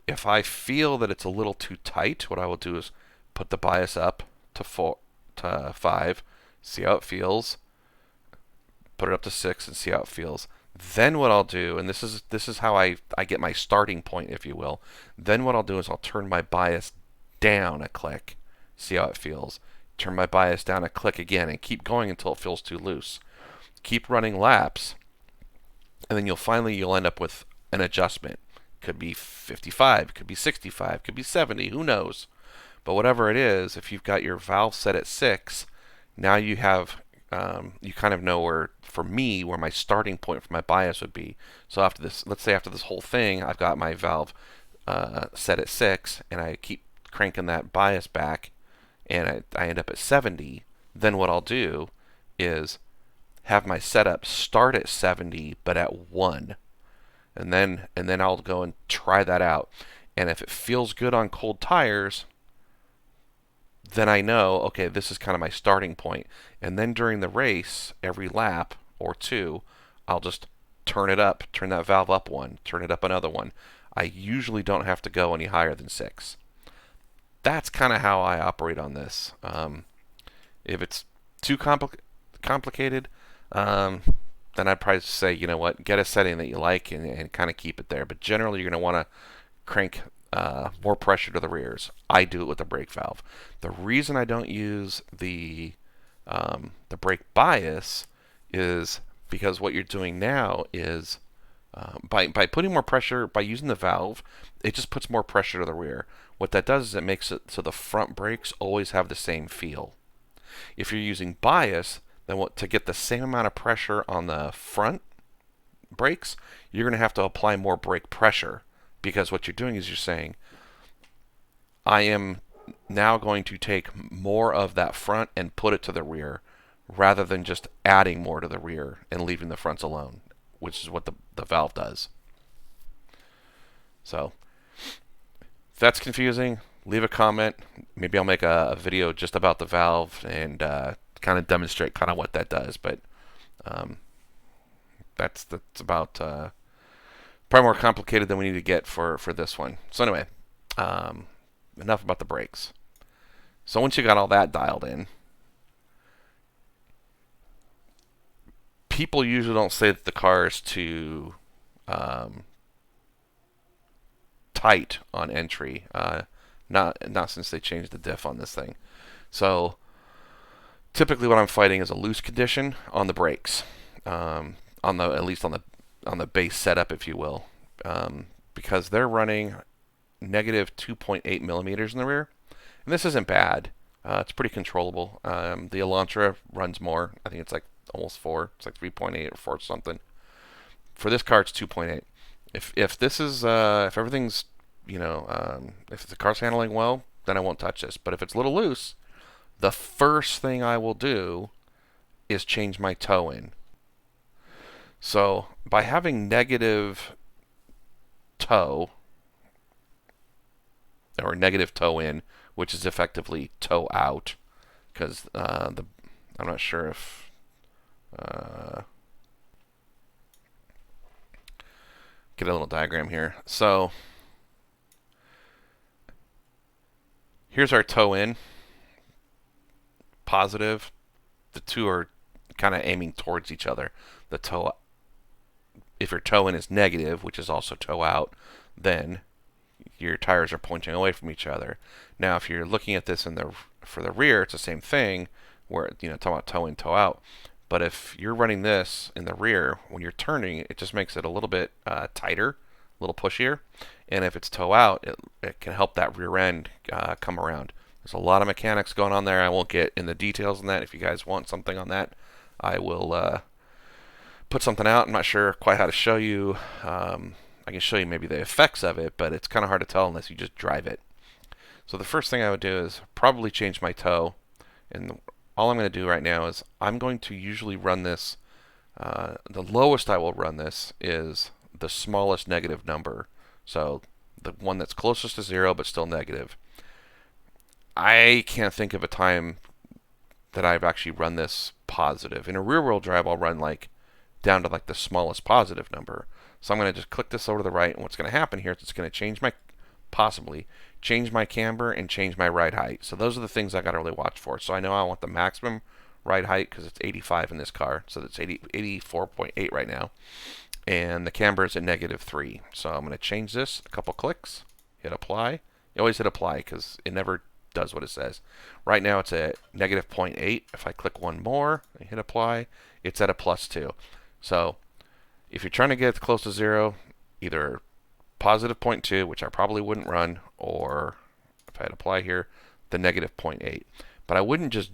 If I feel that it's a little too tight, what I will do is put the bias up to 5, see how it feels, put it up to 6 and see how it feels. Then what I'll do, and this is how I get my starting point, if you will, then what I'll do is I'll turn my bias down a click, see how it feels, turn my bias down a click again, and keep going until it feels too loose. Keep running laps, and then you'll end up with an adjustment. Could be 55, could be 65, could be 70, who knows. But whatever it is, if you've got your valve set at 6, now you have, you kind of know where, for me, where my starting point for my bias would be. So after this, let's say after this whole thing, I've got my valve set at 6, and I keep cranking that bias back, and I end up at 70. Then what I'll do is have my setup start at 70, but at 1. And then I'll go and try that out. And if it feels good on cold tires, then I know, okay, this is kind of my starting point. And then during the race, every lap or two, I'll just turn it up, turn that valve up 1, turn it up another 1. I usually don't have to go any higher than 6. That's kind of how I operate on this. If it's too complicated, then I'd probably say, you know what, get a setting that you like and kind of keep it there. But generally, you're going to want to crank more pressure to the rears. I do it with the brake valve. The reason I don't use the brake bias is because what you're doing now is by putting more pressure, by using the valve, it just puts more pressure to the rear. What that does is it makes it so the front brakes always have the same feel. If you're using bias, then to get the same amount of pressure on the front brakes, you're going to have to apply more brake pressure, because what you're doing is you're saying, I am now going to take more of that front and put it to the rear, rather than just adding more to the rear and leaving the fronts alone, which is what the valve does. So, if that's confusing, leave a comment. Maybe I'll make a video just about the valve and kind of demonstrate kind of what that does. But that's about probably more complicated than we need to get for this one. So anyway, enough about the brakes. So once you got all that dialed in, people usually don't say that the car is too tight on entry. Not since they changed the diff on this thing. So typically, what I'm fighting is a loose condition on the brakes, at least on the base setup, if you will, because they're running negative 2.8 millimeters in the rear, and this isn't bad. It's pretty controllable. The Elantra runs more. I think it's like almost 4. It's like 3.8 or 4 something. For this car, it's 2.8. If this is if everything's if the car's handling well, then I won't touch this. But if it's a little loose, the first thing I will do is change my toe in. So by having negative toe, or negative toe in, which is effectively toe out, because I'm not sure if get a little diagram here. So here's our toe in, positive. The two are kind of aiming towards each other. The toe, if your toe in is negative, which is also toe out, then your tires are pointing away from each other. Now, if you're looking at this for the rear, it's the same thing, where talking about toe in, toe out. But if you're running this in the rear, when you're turning, it just makes it a little bit tighter, a little pushier. And if it's toe out, it can help that rear end come around. There's a lot of mechanics going on there. I won't get in the details on that. If you guys want something on that, I will put something out. I'm not sure quite how to show you. I can show you maybe the effects of it, but it's kind of hard to tell unless you just drive it. So the first thing I would do is probably change my toe. And all I'm going to do right now is I'm going to usually run this. The lowest I will run this is the smallest negative number. So the one that's closest to 0 but still negative. I can't think of a time that I've actually run this positive. In a rear-wheel drive, I'll run down to the smallest positive number. So I'm going to just click this over to the right, and what's going to happen here is it's going to possibly change my camber and change my ride height. So those are the things I got to really watch for. So I know I want the maximum ride height because it's 85 in this car, so that's 84.8 right now. And the camber is at -3. So I'm going to change this, a couple clicks, hit apply. You always hit apply because it never does what it says. Right now it's at -0.8. If I click one more and hit apply, it's at a +2. So if you're trying to get close to 0, either positive 0.2, which I probably wouldn't run, or if I hit apply here, the -0.8. But I wouldn't just,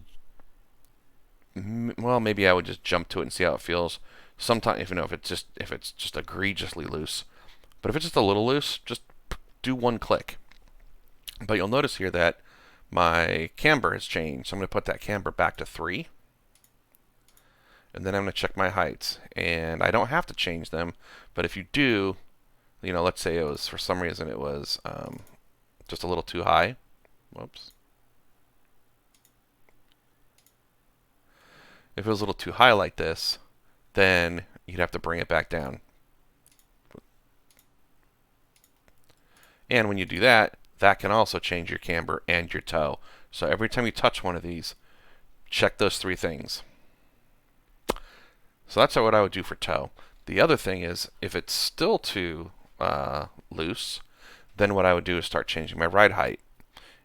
well, maybe I would just jump to it and see how it feels. Sometimes, if it's just egregiously loose. But if it's just a little loose, just do one click. But you'll notice here that my camber has changed. So I'm going to put that camber back to 3. And then I'm going to check my heights. And I don't have to change them. But if you do, let's say it was, for some reason, it was just a little too high. Whoops. If it was a little too high like this, then you'd have to bring it back down. And when you do that, that can also change your camber and your toe. So every time you touch one of these, check those three things. So that's what I would do for toe. The other thing is, if it's still too loose, then what I would do is start changing my ride height.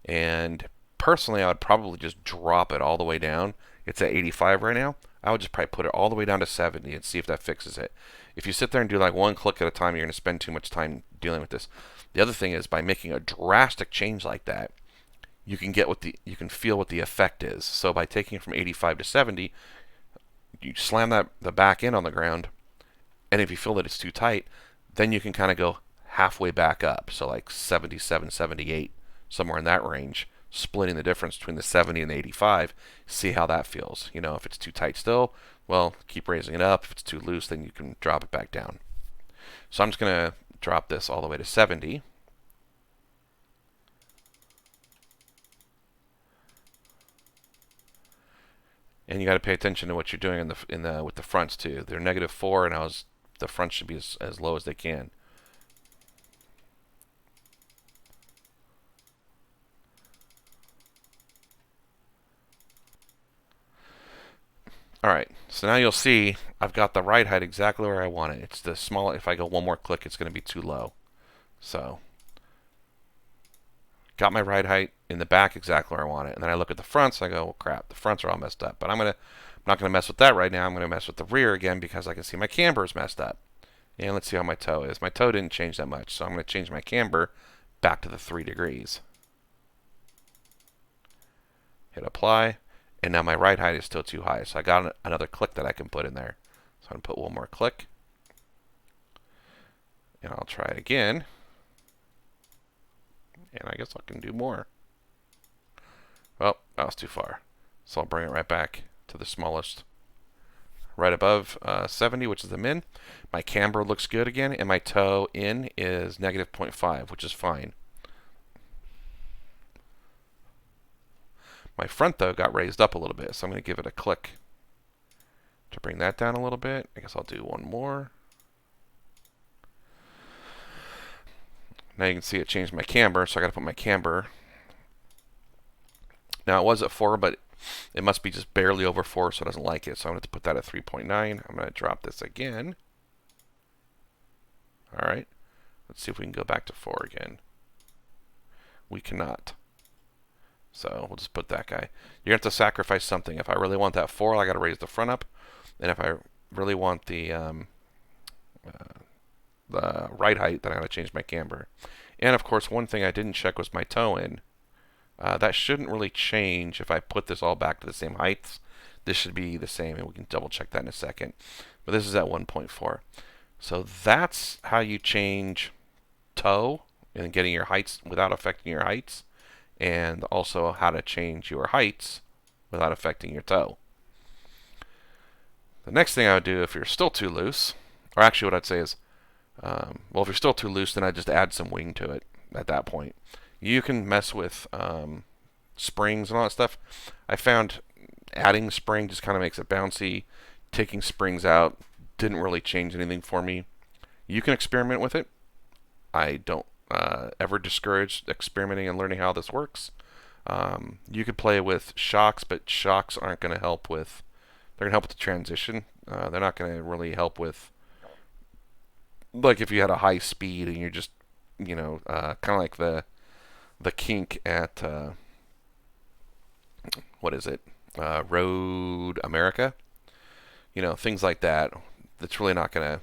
And personally, I would probably just drop it all the way down. It's at 85 right now. I would just probably put it all the way down to 70 and see if that fixes it. If you sit there and do like one click at a time, you're going to spend too much time dealing with this. The other thing is, by making a drastic change like that, you can feel what the effect is. So by taking it from 85 to 70, you slam the back end on the ground, and if you feel that it's too tight, then you can kind of go halfway back up. So like 77, 78, somewhere in that range, splitting the difference between the 70 and the 85. See how that feels. You know, if it's too tight still, well, keep raising it up. If it's too loose, then you can drop it back down. So I'm just going to drop this all the way to 70. And you got to pay attention to what you're doing with the fronts too. They're -4, and the fronts should be as low as they can. All right, so now you'll see I've got the ride height exactly where I want it. It's the small. If I go one more click, it's going to be too low. So got my ride height in the back exactly where I want it, and then I look at the fronts. I go, well, crap, the fronts are all messed up. But I'm not going to mess with that right now. I'm going to mess with the rear again because I can see my camber is messed up. And let's see how my toe is. My toe didn't change that much, so I'm going to change my camber back to the 3 degrees. Hit apply. And now my ride height is still too high, so I got another click that I can put in there. So I'm going to put one more click. And I'll try it again. And I guess I can do more. Well, that was too far. So I'll bring it right back to the smallest. Right above 70, which is the min. My camber looks good again, and my toe in is -0.5, which is fine. My front, though, got raised up a little bit, so I'm going to give it a click to bring that down a little bit. I guess I'll do one more. Now you can see it changed my camber, so I got to put my camber. Now it was at 4, but it must be just barely over 4, so it doesn't like it. So I'm going to put that at 3.9. I'm going to drop this again. All right. Let's see if we can go back to 4 again. We cannot. So we'll just put that guy. You're going to have to sacrifice something. If I really want that 4, I got to raise the front up. And if I really want the ride height, then I got to change my camber. And of course, one thing I didn't check was my toe in. That shouldn't really change if I put this all back to the same heights. This should be the same, and we can double check that in a second. But this is at 1.4. So that's how you change toe and getting your heights without affecting your heights, and also how to change your heights without affecting your toe. The next thing I would do if you're still too loose, or actually what I'd say is, well, if you're still too loose, then I'd just add some wing to it at that point. You can mess with springs and all that stuff. I found adding spring just kind of makes it bouncy. Taking springs out didn't really change anything for me. You can experiment with it. I don't ever discourage experimenting and learning how this works. You could play with shocks, but shocks aren't going to help with. They're going to help with the transition. They're not going to really help with, like if you had a high speed and you're just, kind of like the kink at what is it? Road America. Things like that. That's really not going to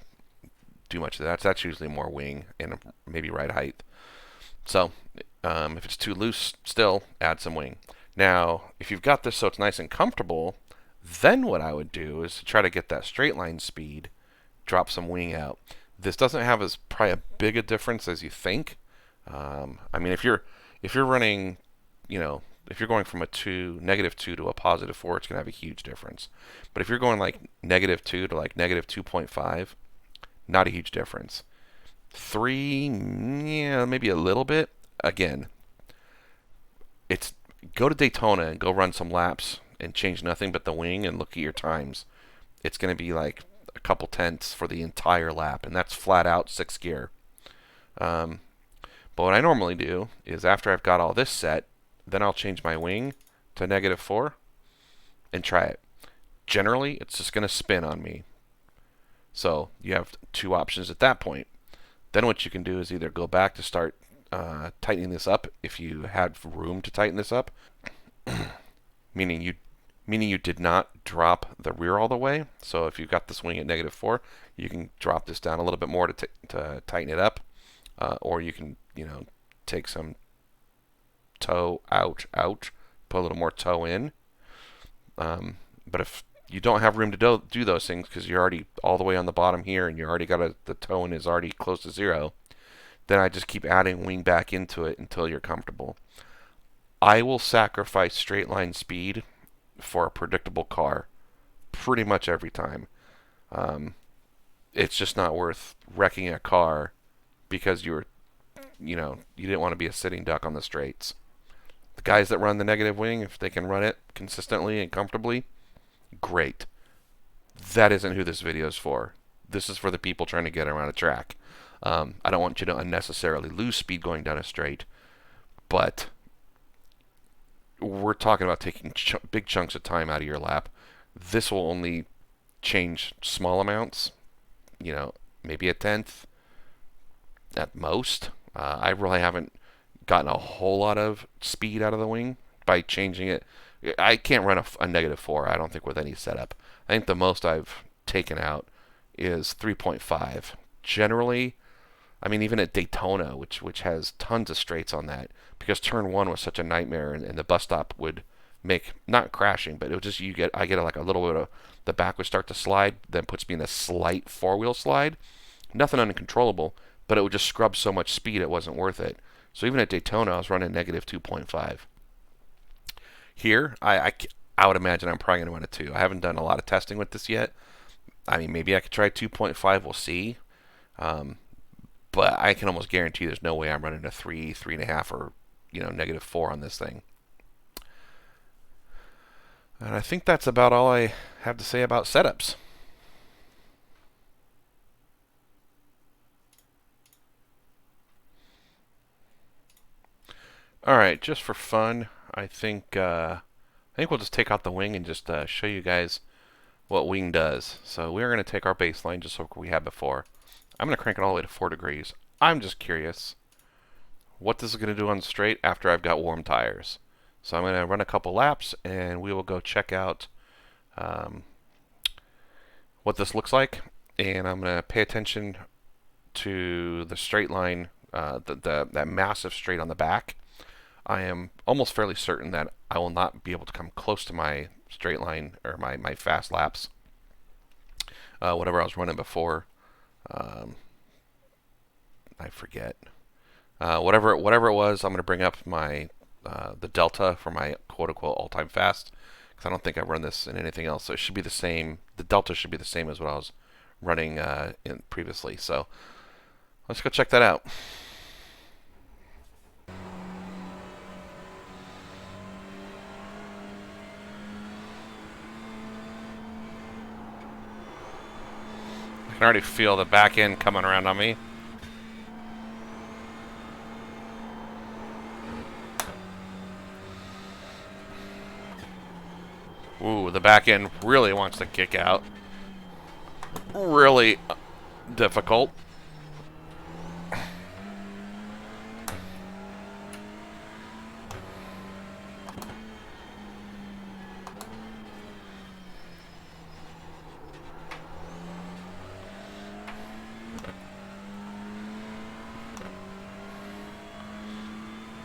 do much of that. That's usually more wing and maybe ride height. So if it's too loose, still add some wing. Now, if you've got this so it's nice and comfortable, then what I would do is to try to get that straight line speed, drop some wing out. This doesn't have as probably a big a difference as you think. I mean, if you're running, if you're going from a -2 to a +4, it's going to have a huge difference. But if you're going like -2 to like -2.5, not a huge difference. 3, yeah, maybe a little bit. Again, it's go to Daytona and go run some laps and change nothing but the wing and look at your times. It's going to be like a couple tenths for the entire lap, and that's flat out 6th gear. But what I normally do is after I've got all this set, then I'll change my wing to -4 and try it. Generally, it's just going to spin on me. So you have two options at that point. Then what you can do is either go back to start tightening this up if you had room to tighten this up, meaning you did not drop the rear all the way. So if you've got this wing at -4, you can drop this down a little bit more to tighten it up, or you can take some toe out, put a little more toe in. But if you don't have room to do those things because you're already all the way on the bottom here and you already got the toe in is already close to 0, then I just keep adding wing back into it until you're comfortable. I will sacrifice straight line speed for a predictable car pretty much every time. It's just not worth wrecking a car because you didn't want to be a sitting duck on the straights. The guys that run the negative wing, if they can run it consistently and comfortably, great. That isn't who this video is for. This is for the people trying to get around a track. I don't want you to unnecessarily lose speed going down a straight, but we're talking about taking big chunks of time out of your lap. This will only change small amounts, maybe a tenth at most. I really haven't gotten a whole lot of speed out of the wing by changing it. I can't run a -4, I don't think, with any setup. I think the most I've taken out is 3.5. Generally, I mean, even at Daytona, which has tons of straights on that, because turn 1 was such a nightmare, and the bus stop would make, not crashing, but it would just, I get like a little bit of, the back would start to slide, then puts me in a slight 4-wheel slide. Nothing uncontrollable, but it would just scrub so much speed it wasn't worth it. So even at Daytona, I was running -2.5. Here, I would imagine I'm probably going to run a 2. I haven't done a lot of testing with this yet. I mean, maybe I could try 2.5. We'll see. But I can almost guarantee there's no way I'm running a 3, 3.5, or -4 on this thing. And I think that's about all I have to say about setups. All right, just for fun, I think we'll just take out the wing and just show you guys what wing does. So we're going to take our baseline just like we had before. I'm going to crank it all the way to 4 degrees. I'm just curious what this is going to do on the straight after I've got warm tires. So I'm going to run a couple laps and we will go check out what this looks like. And I'm going to pay attention to the straight line, that massive straight on the back. I am almost fairly certain that I will not be able to come close to my straight line or my fast laps, whatever I was running before. I forget. Whatever it was, I'm going to bring up my the delta for my quote-unquote all-time fast, because I don't think I've run this in anything else. So it should be the same. The delta should be the same as what I was running in previously. So let's go check that out. I can already feel the back end coming around on me. Ooh, the back end really wants to kick out. Really difficult.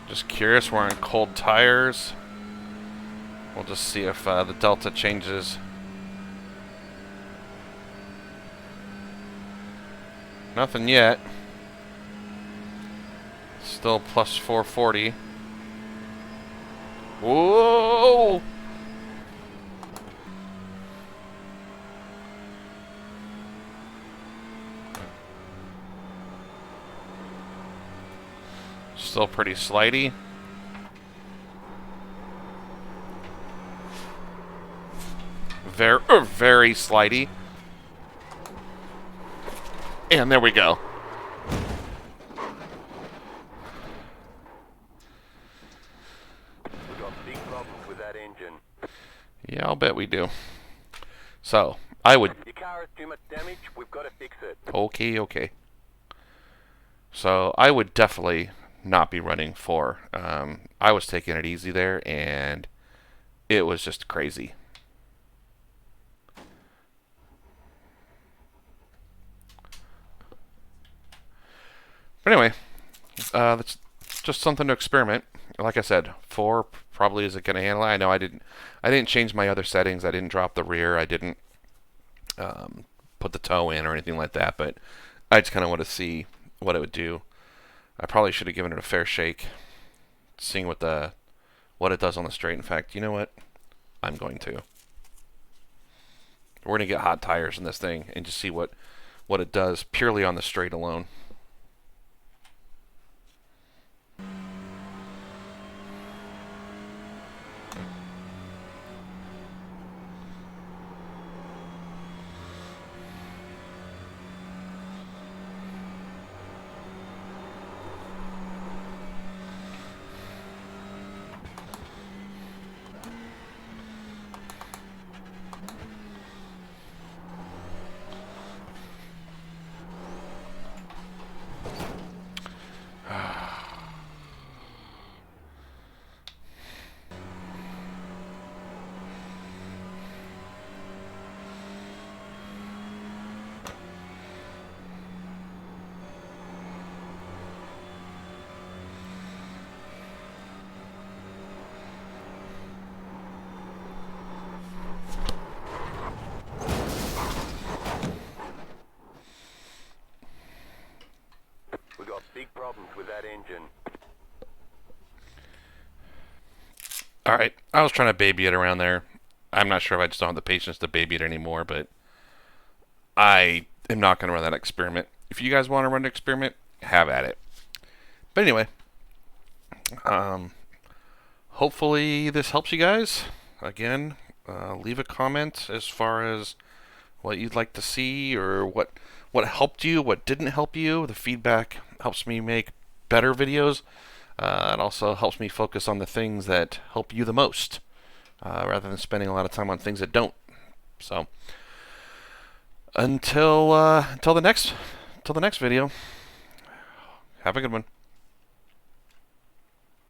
Just curious, we're on cold tires. We'll just see if the delta changes. Nothing yet. Still plus 440. Whoa! Still pretty slidey. Very slidey. And there we go. problems with that engine. Yeah, I'll bet we do. So, I would... Your car has too much damage, we've got to fix it. Okay. So, I would definitely not be running 4. I was taking it easy there, and it was just crazy. But anyway, that's just something to experiment. Like I said, 4 probably isn't going to handle it. I know I didn't change my other settings. I didn't drop the rear. I didn't put the toe in or anything like that. But I just kind of want to see what it would do. I probably should have given it a fair shake, seeing what it does on the straight. In fact, you know what? I'm going to. We're going to get hot tires in this thing and just see what it does purely on the straight alone. We've got big problems with that engine. Alright, I was trying to baby it around there. I'm not sure if I just don't have the patience to baby it anymore, but I am not going to run that experiment. If you guys want to run an experiment, have at it. But anyway, hopefully this helps you guys. Again, leave a comment as far as what you'd like to see or what helped you, what didn't help you. The feedback helps me make better videos. It also helps me focus on the things that help you the most, rather than spending a lot of time on things that don't. So until the next video, have a good one.